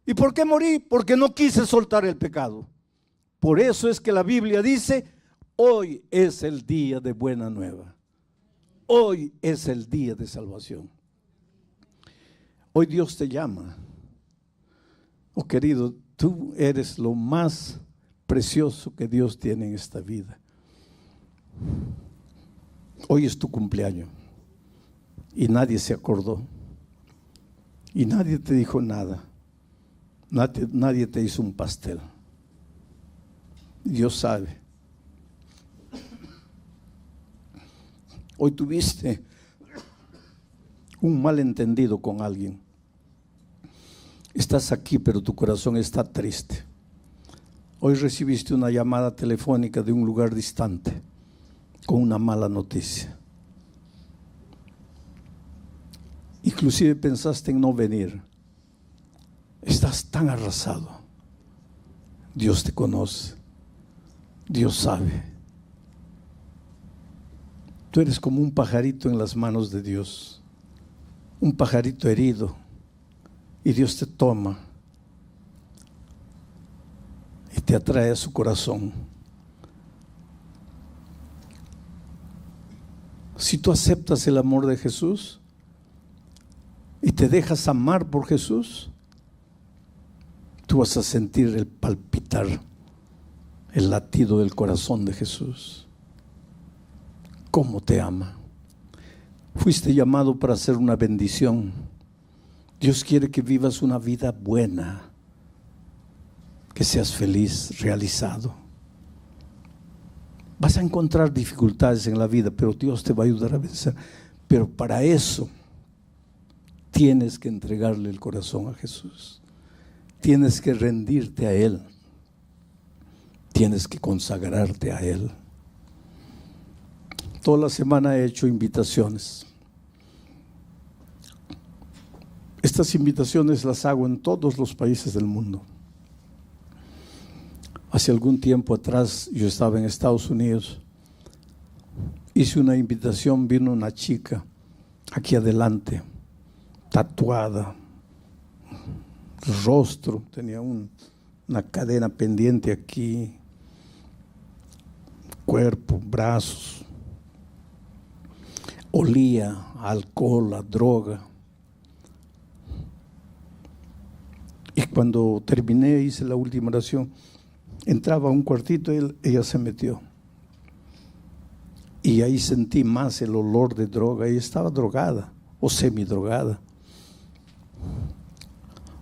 ¿Y por qué morí? Porque no quise soltar el pecado. Por eso es que la Biblia dice, hoy es el día de buena nueva. Hoy es el día de salvación. Hoy Dios te llama. Oh querido, tú eres lo más precioso que Dios tiene en esta vida. Hoy es tu cumpleaños y nadie se acordó y nadie te dijo nada. Nadie te hizo un pastel. Dios sabe. Hoy tuviste un malentendido con alguien. Estás aquí, pero tu corazón está triste. Hoy recibiste una llamada telefónica de un lugar distante con una mala noticia. Inclusive pensaste en no venir. Estás tan arrasado. Dios te conoce. Dios sabe. Tú eres como un pajarito en las manos de Dios. Un pajarito herido. Y Dios te toma y te atrae a su corazón. Si tú aceptas el amor de Jesús y te dejas amar por Jesús, tú vas a sentir el palpitar, el latido del corazón de Jesús. ¿Cómo te ama? Fuiste llamado para hacer una bendición. Dios quiere que vivas una vida buena, que seas feliz, realizado. Vas a encontrar dificultades en la vida, pero Dios te va a ayudar a vencer. Pero para eso tienes que entregarle el corazón a Jesús. Tienes que rendirte a Él. Tienes que consagrarte a Él. Toda la semana he hecho invitaciones. Estas invitaciones las hago en todos los países del mundo. Hace algún tiempo atrás yo estaba en Estados Unidos. Hice una invitación, vino una chica aquí adelante, tatuada, rostro, tenía una cadena pendiente aquí, cuerpo, brazos. olía a alcohol, a droga. Y cuando terminé, hice la última oración, entraba a un cuartito y ella se metió. Y ahí sentí más el olor de droga. Ella estaba drogada o semidrogada.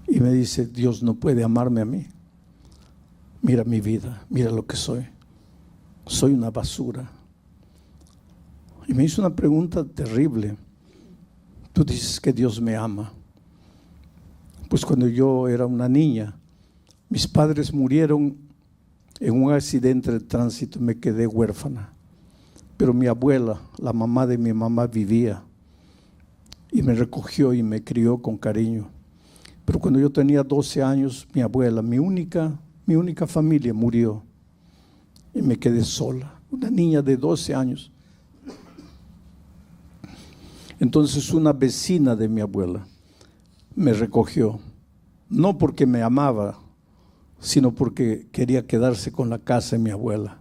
Y me dice, Dios no puede amarme a mí. Mira mi vida, mira lo que soy. Soy una basura. Y me hizo una pregunta terrible. Tú dices que Dios me ama. Pues cuando yo era una niña, mis padres murieron en un accidente de tránsito, me quedé huérfana. Pero mi abuela, la mamá de mi mamá, vivía y me recogió y me crió con cariño. Pero cuando yo tenía 12 años, mi abuela, mi única familia, murió y me quedé sola, una niña de 12 años. Entonces una vecina de mi abuela me recogió, no porque me amaba, sino porque quería quedarse con la casa de mi abuela.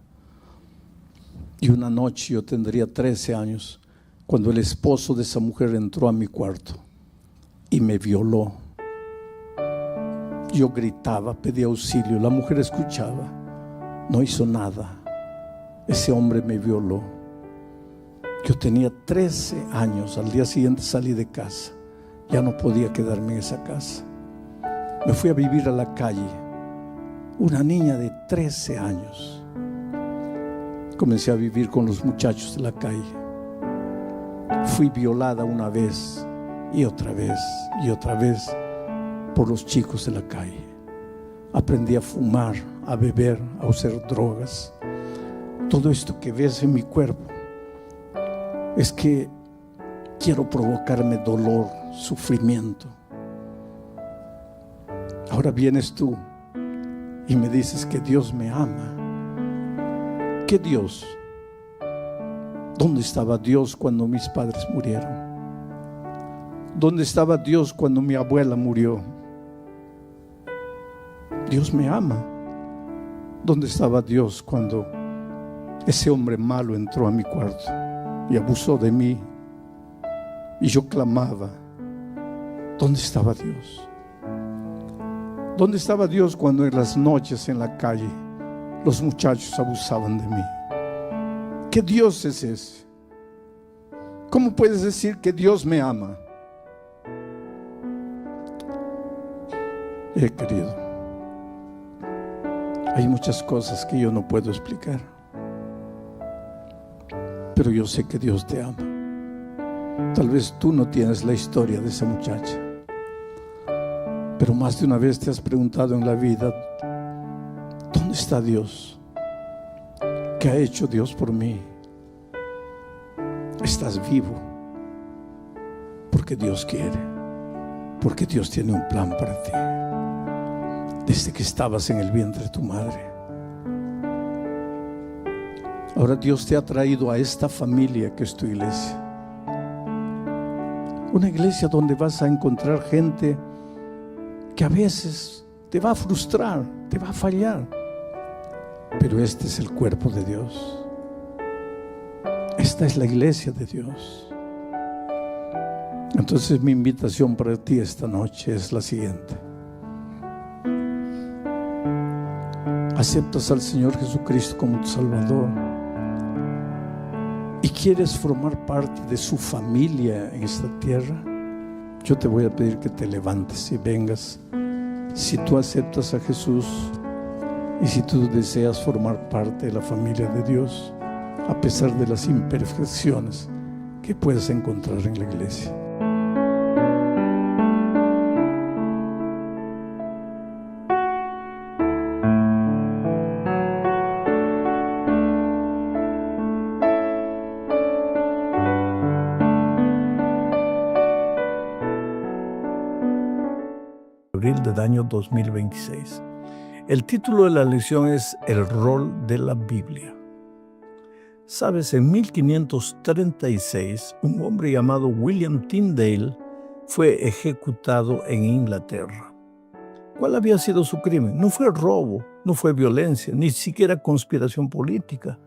Y una noche, yo tendría 13 años, cuando el esposo de esa mujer entró a mi cuarto y me violó. Yo gritaba, pedía auxilio, la mujer escuchaba, no hizo nada. Ese hombre me violó. Yo tenía 13 años, al día siguiente salí de casa, ya no podía quedarme en esa casa. Me fui a vivir a la calle, una niña de 13 años. Comencé a vivir con los muchachos de la calle. Fui violada una vez y otra vez y otra vez por los chicos de la calle. Aprendí a fumar, a beber, a usar drogas. Todo esto que ves en mi cuerpo es que quiero provocarme dolor, sufrimiento. Ahora vienes tú y me dices que Dios me ama. ¿Qué Dios? ¿Dónde estaba Dios cuando mis padres murieron? ¿Dónde estaba Dios cuando mi abuela murió? Dios me ama. ¿Dónde estaba Dios cuando ese hombre malo entró a mi cuarto y abusó de mí? Y yo clamaba. ¿Dónde estaba Dios? ¿Dónde estaba Dios cuando en las noches en la calle los muchachos abusaban de mí? ¿Qué Dios es ese? ¿Cómo puedes decir que Dios me ama? Querido, hay muchas cosas que yo no puedo explicar, pero yo sé que Dios te ama. Tal vez tú no tienes la historia de esa muchacha, pero más de una vez te has preguntado en la vida, ¿dónde está Dios? ¿Qué ha hecho Dios por mí? Estás vivo porque Dios quiere, porque Dios tiene un plan para ti. Desde que estabas en el vientre de tu madre. Ahora Dios te ha traído a esta familia que es tu iglesia. Una iglesia donde vas a encontrar gente que a veces te va a frustrar, te va a fallar. Pero este es el cuerpo de Dios. Esta es la iglesia de Dios. Entonces mi invitación para ti esta noche es la siguiente. ¿Aceptas al Señor Jesucristo como tu Salvador? ¿Y quieres formar parte de su familia en esta tierra? Yo te voy a pedir que te levantes y vengas. Si tú aceptas a Jesús y si tú deseas formar parte de la familia de Dios, a pesar de las imperfecciones que puedes encontrar en la iglesia. Abril del año 2026. El título de la lección es El rol de la Biblia. Sabes, en 1536, un hombre llamado William Tyndale fue ejecutado en Inglaterra. ¿Cuál había sido su crimen? No fue robo, no fue violencia, ni siquiera conspiración política.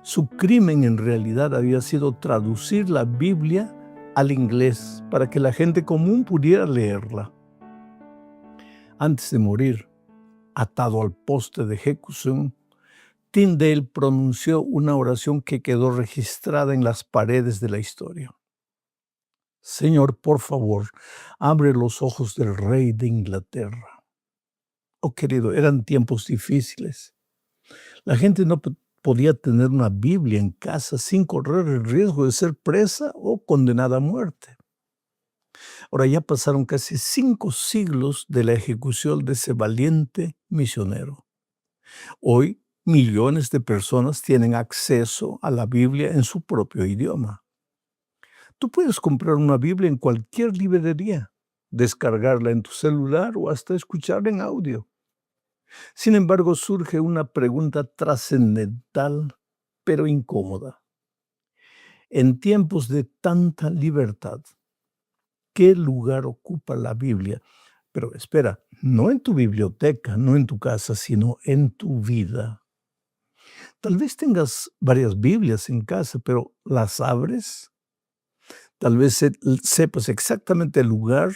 Su crimen en realidad había sido traducir la Biblia al inglés para que la gente común pudiera leerla. Antes de morir, atado al poste de ejecución, Tyndale pronunció una oración que quedó registrada en las paredes de la historia. Señor, por favor, abre los ojos del rey de Inglaterra. Oh, querido, eran tiempos difíciles. La gente no podía tener una Biblia en casa sin correr el riesgo de ser presa o condenada a muerte. Ahora ya pasaron casi 5 siglos de la ejecución de ese valiente misionero. Hoy, millones de personas tienen acceso a la Biblia en su propio idioma. Tú puedes comprar una Biblia en cualquier librería, descargarla en tu celular o hasta escucharla en audio. Sin embargo, surge una pregunta trascendental, pero incómoda. En tiempos de tanta libertad, ¿qué lugar ocupa la Biblia? Pero espera, no en tu biblioteca, no en tu casa, sino en tu vida. Tal vez tengas varias Biblias en casa, pero ¿las abres? Tal vez sepas exactamente el lugar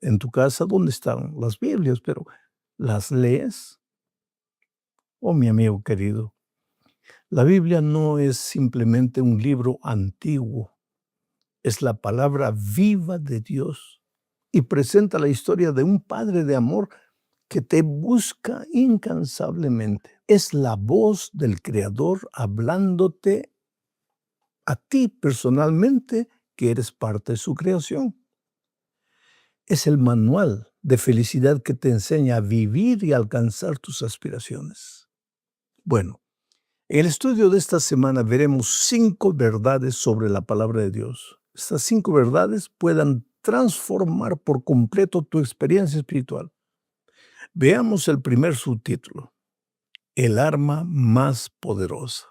en tu casa donde están las Biblias, pero ¿las lees? Oh, mi amigo querido, la Biblia no es simplemente un libro antiguo, es la palabra viva de Dios y presenta la historia de un Padre de amor que te busca incansablemente. Es la voz del Creador hablándote a ti personalmente, que eres parte de su creación. Es el manual de felicidad que te enseña a vivir y alcanzar tus aspiraciones. Bueno, en el estudio de esta semana veremos 5 verdades sobre la palabra de Dios. Estas 5 verdades puedan transformar por completo tu experiencia espiritual. Veamos el primer subtítulo: el arma más poderosa.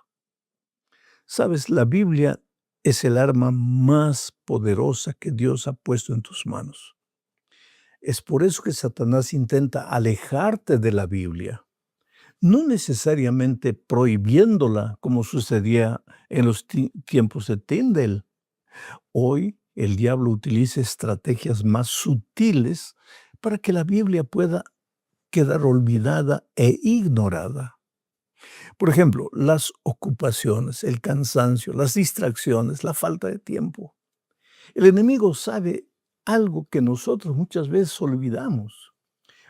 Sabes, la Biblia es el arma más poderosa que Dios ha puesto en tus manos. Es por eso que Satanás intenta alejarte de la Biblia, no necesariamente prohibiéndola como sucedía en los tiempos de Tyndale. Hoy el diablo utiliza estrategias más sutiles para que la Biblia pueda quedar olvidada e ignorada. Por ejemplo, las ocupaciones, el cansancio, las distracciones, la falta de tiempo. El enemigo sabe algo que nosotros muchas veces olvidamos.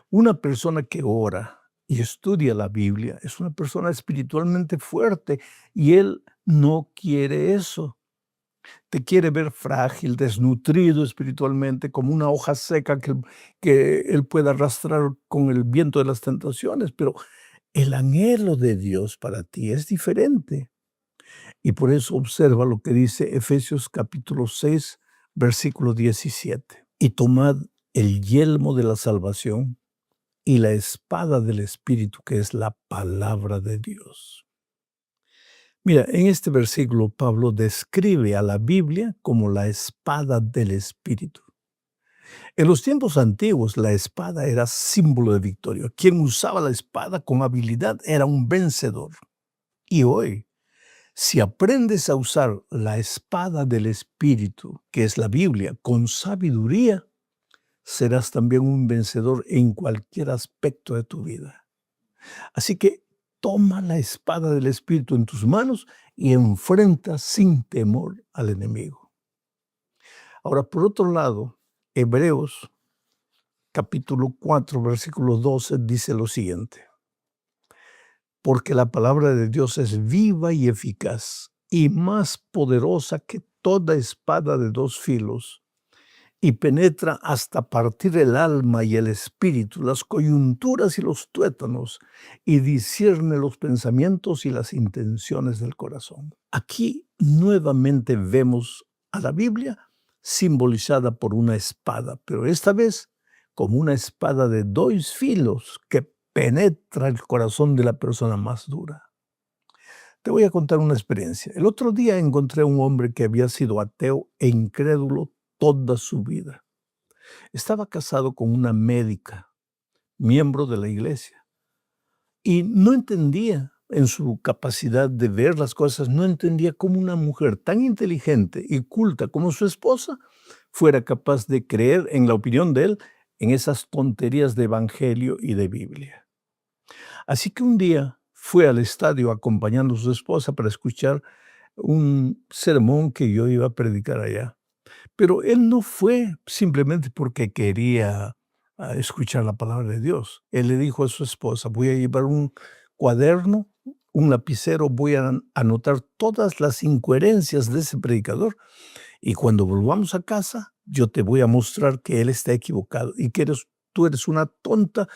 Una persona que ora y estudia la Biblia es una persona espiritualmente fuerte y él no quiere eso. Te quiere ver frágil, desnutrido espiritualmente, como una hoja seca que él pueda arrastrar con el viento de las tentaciones, pero el anhelo de Dios para ti es diferente. Y por eso observa lo que dice Efesios capítulo 6, versículo 17. Y tomad el yelmo de la salvación y la espada del Espíritu, que es la palabra de Dios. Mira, en este versículo Pablo describe a la Biblia como la espada del Espíritu. En los tiempos antiguos, la espada era símbolo de victoria. Quien usaba la espada con habilidad era un vencedor. Y hoy, si aprendes a usar la espada del Espíritu, que es la Biblia, con sabiduría, serás también un vencedor en cualquier aspecto de tu vida. Así que toma la espada del Espíritu en tus manos y enfrenta sin temor al enemigo. Ahora, por otro lado, Hebreos capítulo 4, versículo 12 dice lo siguiente: porque la palabra de Dios es viva y eficaz y más poderosa que toda espada de 2 filos, y penetra hasta partir el alma y el espíritu, las coyunturas y los tuétanos, y discierne los pensamientos y las intenciones del corazón. Aquí nuevamente vemos a la Biblia simbolizada por una espada, pero esta vez como una espada de 2 filos que penetra el corazón de la persona más dura. Te voy a contar una experiencia. El otro día encontré a un hombre que había sido ateo e incrédulo toda su vida. Estaba casado con una médica, miembro de la iglesia, y no entendía en su capacidad de ver las cosas, no entendía cómo una mujer tan inteligente y culta como su esposa fuera capaz de creer, en la opinión de él, en esas tonterías de evangelio y de Biblia. Así que un día fue al estadio acompañando a su esposa para escuchar un sermón que yo iba a predicar allá. Pero él no fue simplemente porque quería escuchar la palabra de Dios. Él le dijo a su esposa: voy a llevar un cuaderno, un lapicero, voy a anotar todas las incoherencias de ese predicador y cuando volvamos a casa, yo te voy a mostrar que él está equivocado y que tú eres una tonta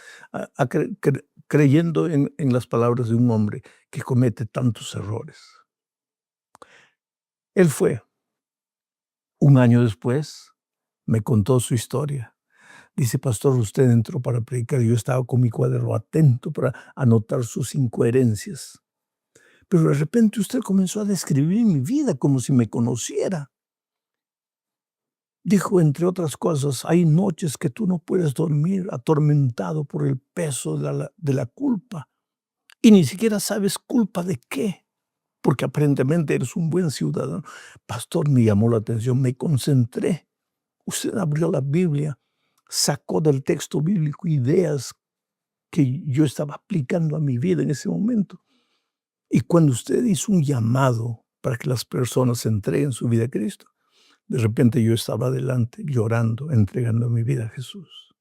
creyendo en las palabras de un hombre que comete tantos errores. Él fue. Un año después me contó su historia. Dice: pastor, usted entró para predicar y yo estaba con mi cuaderno atento para anotar sus incoherencias. Pero de repente usted comenzó a describir mi vida como si me conociera. Dijo, entre otras cosas, hay noches que tú no puedes dormir atormentado por el peso de la culpa y ni siquiera sabes culpa de qué, porque aparentemente eres un buen ciudadano. Pastor, me llamó la atención, me concentré. Usted abrió la Biblia, sacó del texto bíblico ideas que yo estaba aplicando a mi vida en ese momento. Y cuando usted hizo un llamado para que las personas entreguen su vida a Cristo, de repente yo estaba adelante llorando, entregando mi vida a Jesús.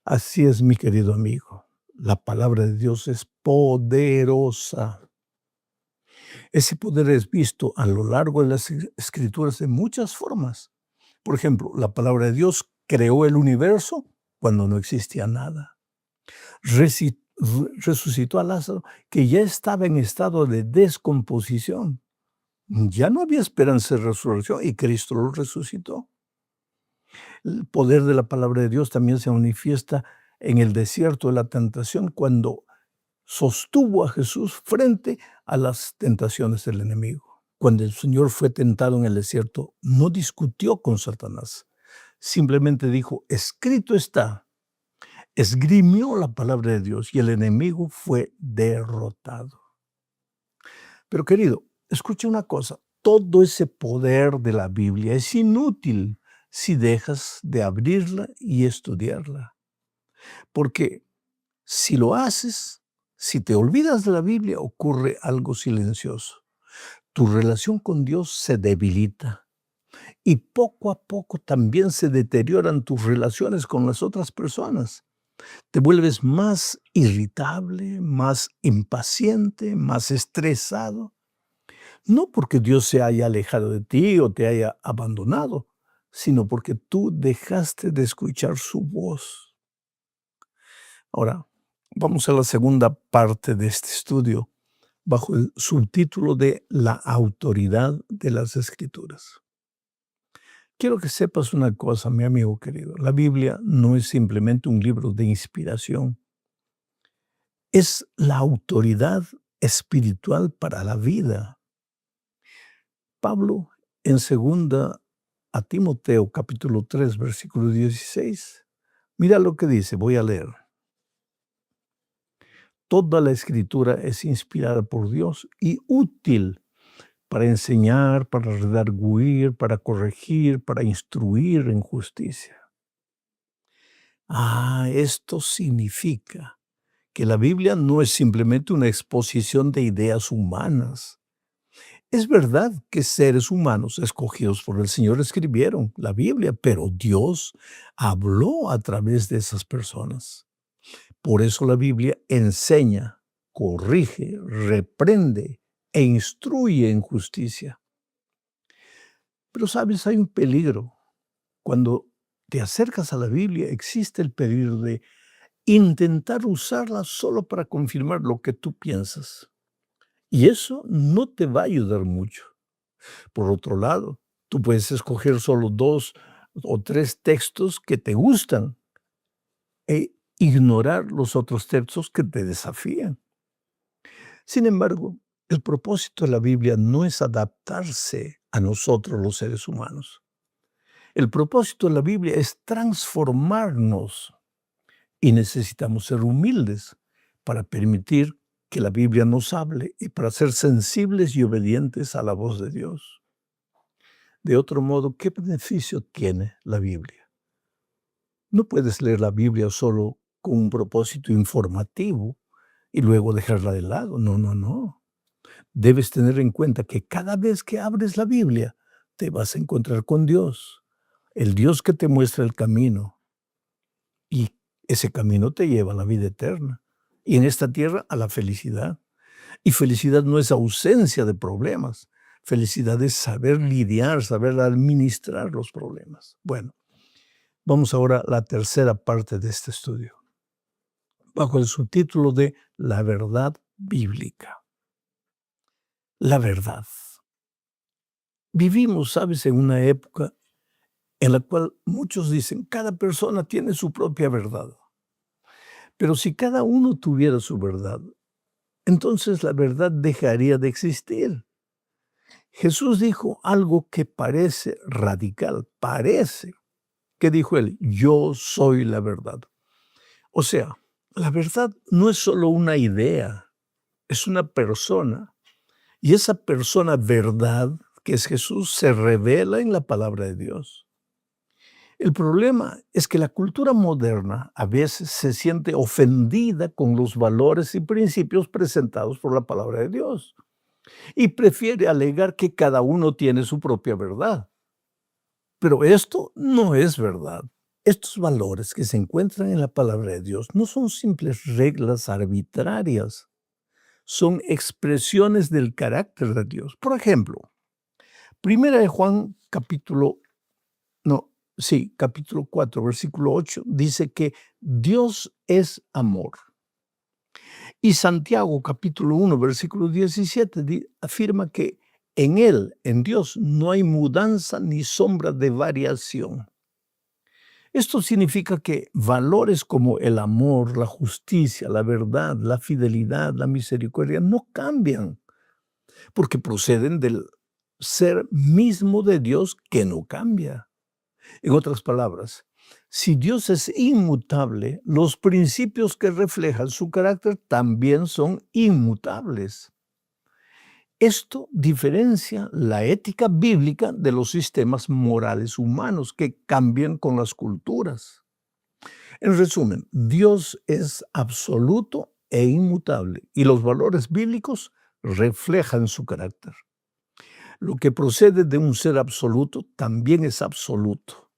Así es, mi querido amigo. La palabra de Dios es poderosa. Ese poder es visto a lo largo de las Escrituras de muchas formas. Por ejemplo, la palabra de Dios creó el universo cuando no existía nada. Resucitó a Lázaro, que ya estaba en estado de descomposición. Ya no había esperanza de resurrección y Cristo lo resucitó. El poder de la palabra de Dios también se manifiesta en el desierto de la tentación cuando sostuvo a Jesús frente a las tentaciones del enemigo. Cuando el Señor fue tentado en el desierto, no discutió con Satanás. Simplemente dijo, escrito está. Esgrimió la palabra de Dios y el enemigo fue derrotado. Pero querido, escucha una cosa, todo ese poder de la Biblia es inútil si dejas de abrirla y estudiarla. Porque si lo haces, si te olvidas de la Biblia, ocurre algo silencioso. Tu relación con Dios se debilita y poco a poco también se deterioran tus relaciones con las otras personas. Te vuelves más irritable, más impaciente, más estresado. No porque Dios se haya alejado de ti o te haya abandonado, sino porque tú dejaste de escuchar su voz. Ahora, vamos a la segunda parte de este estudio, bajo el subtítulo de La autoridad de las Escrituras. Quiero que sepas una cosa, mi amigo querido. La Biblia no es simplemente un libro de inspiración. Es la autoridad espiritual para la vida. Pablo, en segunda a Timoteo, capítulo 3, versículo 16, mira lo que dice, voy a leer. Toda la Escritura es inspirada por Dios y útil para enseñar, para redarguir, para corregir, para instruir en justicia. Esto significa que la Biblia no es simplemente una exposición de ideas humanas. Es verdad que seres humanos escogidos por el Señor escribieron la Biblia, pero Dios habló a través de esas personas. Por eso la Biblia enseña, corrige, reprende e instruye en justicia. Pero sabes, hay un peligro. Cuando te acercas a la Biblia, existe el peligro de intentar usarla solo para confirmar lo que tú piensas. Y eso no te va a ayudar mucho. Por otro lado, tú puedes escoger solo 2 o 3 textos que te gustan e ignorar los otros textos que te desafían. Sin embargo, el propósito de la Biblia no es adaptarse a nosotros los seres humanos. El propósito de la Biblia es transformarnos y necesitamos ser humildes para permitir que la Biblia nos hable y para ser sensibles y obedientes a la voz de Dios. De otro modo, ¿qué beneficio tiene la Biblia? No puedes leer la Biblia solo con un propósito informativo y luego dejarla de lado. No, no, no. Debes tener en cuenta que cada vez que abres la Biblia, te vas a encontrar con Dios, el Dios que te muestra el camino. Y ese camino te lleva a la vida eterna. Y en esta tierra a la felicidad. Y felicidad no es ausencia de problemas. Felicidad es saber lidiar, saber administrar los problemas. Bueno, vamos ahora a la tercera parte de este estudio, bajo el subtítulo de La verdad bíblica. La verdad. Vivimos, sabes, en una época en la cual muchos dicen, cada persona tiene su propia verdad. Pero si cada uno tuviera su verdad, entonces la verdad dejaría de existir. Jesús dijo algo que parece radical, parece. ¿Qué dijo él? Yo soy la verdad. O sea, la verdad no es solo una idea, es una persona. Y esa persona verdad, que es Jesús, se revela en la palabra de Dios. El problema es que la cultura moderna a veces se siente ofendida con los valores y principios presentados por la palabra de Dios y prefiere alegar que cada uno tiene su propia verdad. Pero esto no es verdad. Estos valores que se encuentran en la palabra de Dios no son simples reglas arbitrarias, son expresiones del carácter de Dios. Por ejemplo, Primera de Juan capítulo 4, versículo 8, dice que Dios es amor. Y Santiago, capítulo 1, versículo 17, afirma que en Él, en Dios, no hay mudanza ni sombra de variación. Esto significa que valores como el amor, la justicia, la verdad, la fidelidad, la misericordia no cambian, porque proceden del ser mismo de Dios que no cambia. En otras palabras, si Dios es inmutable, los principios que reflejan su carácter también son inmutables. Esto diferencia la ética bíblica de los sistemas morales humanos que cambian con las culturas. En resumen, Dios es absoluto e inmutable y los valores bíblicos reflejan su carácter. Lo que procede de un ser absoluto también es absoluto.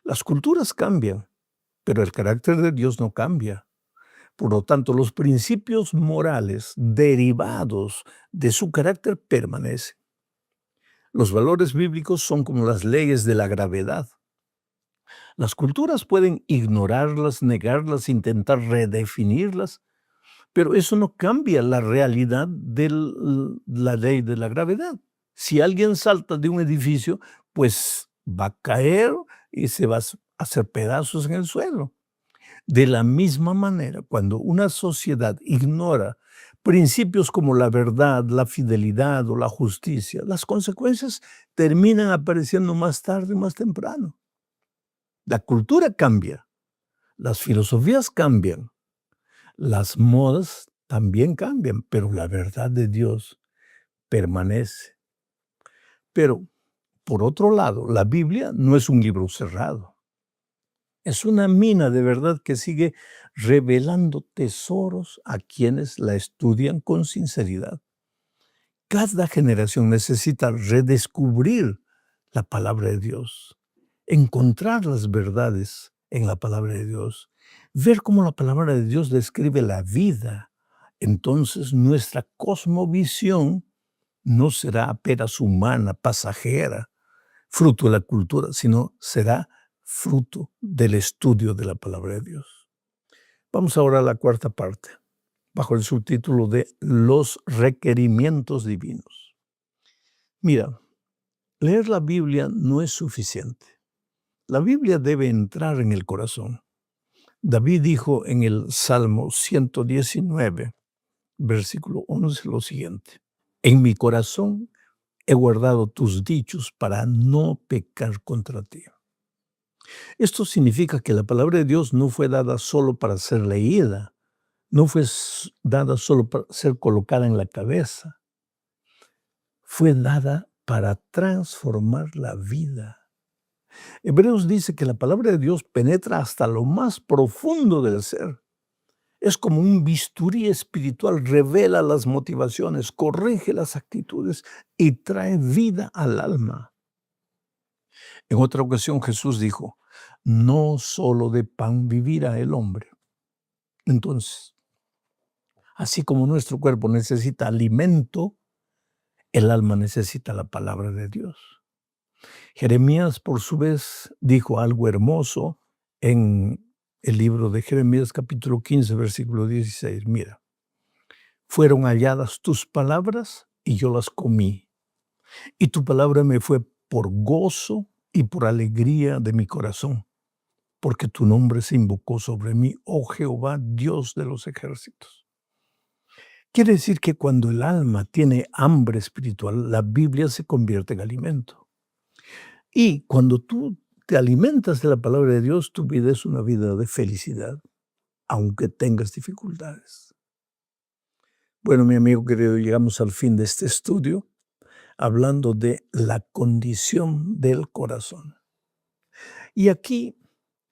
Las culturas cambian, pero el carácter de Dios no cambia. Por lo tanto, los principios morales derivados de su carácter permanecen. Los valores bíblicos son como las leyes de la gravedad. Las culturas pueden ignorarlas, negarlas, intentar redefinirlas, pero eso no cambia la realidad de la ley de la gravedad. Si alguien salta de un edificio, pues va a caer y se va a hacer pedazos en el suelo. De la misma manera, cuando una sociedad ignora principios como la verdad, la fidelidad o la justicia, las consecuencias terminan apareciendo más tarde o más temprano. La cultura cambia, las filosofías cambian, las modas también cambian, pero la verdad de Dios permanece. Pero, por otro lado, la Biblia no es un libro cerrado. Es una mina de verdad que sigue revelando tesoros a quienes la estudian con sinceridad. Cada generación necesita redescubrir la palabra de Dios, encontrar las verdades en la palabra de Dios, ver cómo la palabra de Dios describe la vida. Entonces nuestra cosmovisión no será apenas humana, pasajera, fruto de la cultura, sino será fruto del estudio de la palabra de Dios. Vamos ahora a la cuarta parte, bajo el subtítulo de Los requerimientos divinos. Mira, leer la Biblia no es suficiente. La Biblia debe entrar en el corazón. David dijo en el Salmo 119, versículo 11, lo siguiente: En mi corazón he guardado tus dichos para no pecar contra ti. Esto significa que la palabra de Dios no fue dada solo para ser leída, no fue dada solo para ser colocada en la cabeza, fue dada para transformar la vida. Hebreos dice que la palabra de Dios penetra hasta lo más profundo del ser. Es como un bisturí espiritual, revela las motivaciones, corrige las actitudes y trae vida al alma. En otra ocasión Jesús dijo, no solo de pan vivirá el hombre. Entonces, así como nuestro cuerpo necesita alimento, el alma necesita la palabra de Dios. Jeremías, por su vez, dijo algo hermoso en el libro de Jeremías, capítulo 15, versículo 16. Mira, fueron halladas tus palabras y yo las comí. Y tu palabra me fue por gozo y por alegría de mi corazón, porque tu nombre se invocó sobre mí, oh Jehová, Dios de los ejércitos. Quiere decir que cuando el alma tiene hambre espiritual, la Biblia se convierte en alimento. Y cuando tú te alimentas de la palabra de Dios, tu vida es una vida de felicidad, aunque tengas dificultades. Bueno, mi amigo querido, llegamos al fin de este estudio hablando de la condición del corazón. Y aquí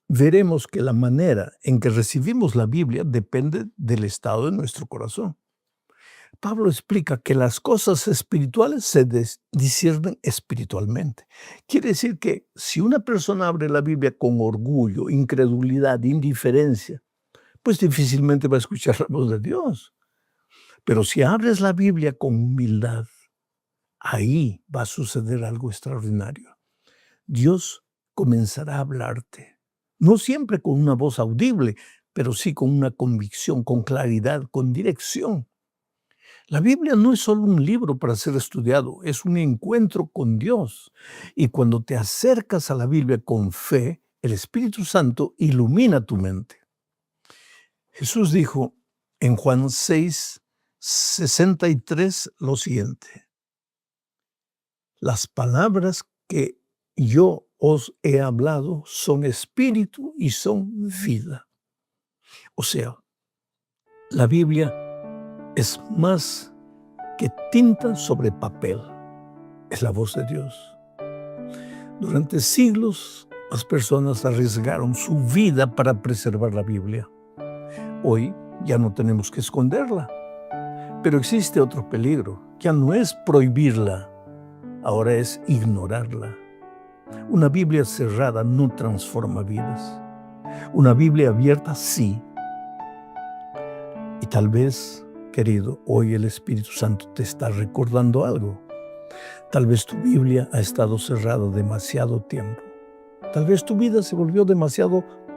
veremos que la manera en que recibimos la Biblia depende del estado de nuestro corazón. Pablo explica que las cosas espirituales se disciernen espiritualmente. Quiere decir que si una persona abre la Biblia con orgullo, incredulidad, indiferencia, pues difícilmente va a escuchar la voz de Dios. Pero si abres la Biblia con humildad, ahí va a suceder algo extraordinario. Dios comenzará a hablarte, no siempre con una voz audible, pero sí con una convicción, con claridad, con dirección. La Biblia no es solo un libro para ser estudiado, es un encuentro con Dios. Y cuando te acercas a la Biblia con fe, el Espíritu Santo ilumina tu mente. Jesús dijo en Juan 6, 63 lo siguiente: las palabras que yo os he hablado son espíritu y son vida. O sea, la Biblia es más que tinta sobre papel. Es la voz de Dios. Durante siglos, las personas arriesgaron su vida para preservar la Biblia. Hoy ya no tenemos que esconderla. Pero existe otro peligro. Ya no es prohibirla, ahora es ignorarla. Una Biblia cerrada no transforma vidas. Una Biblia abierta sí. Y tal vez, querido, hoy el Espíritu Santo te está recordando algo. Tal vez tu Biblia ha estado cerrada demasiado tiempo. Tal vez tu vida se volvió demasiado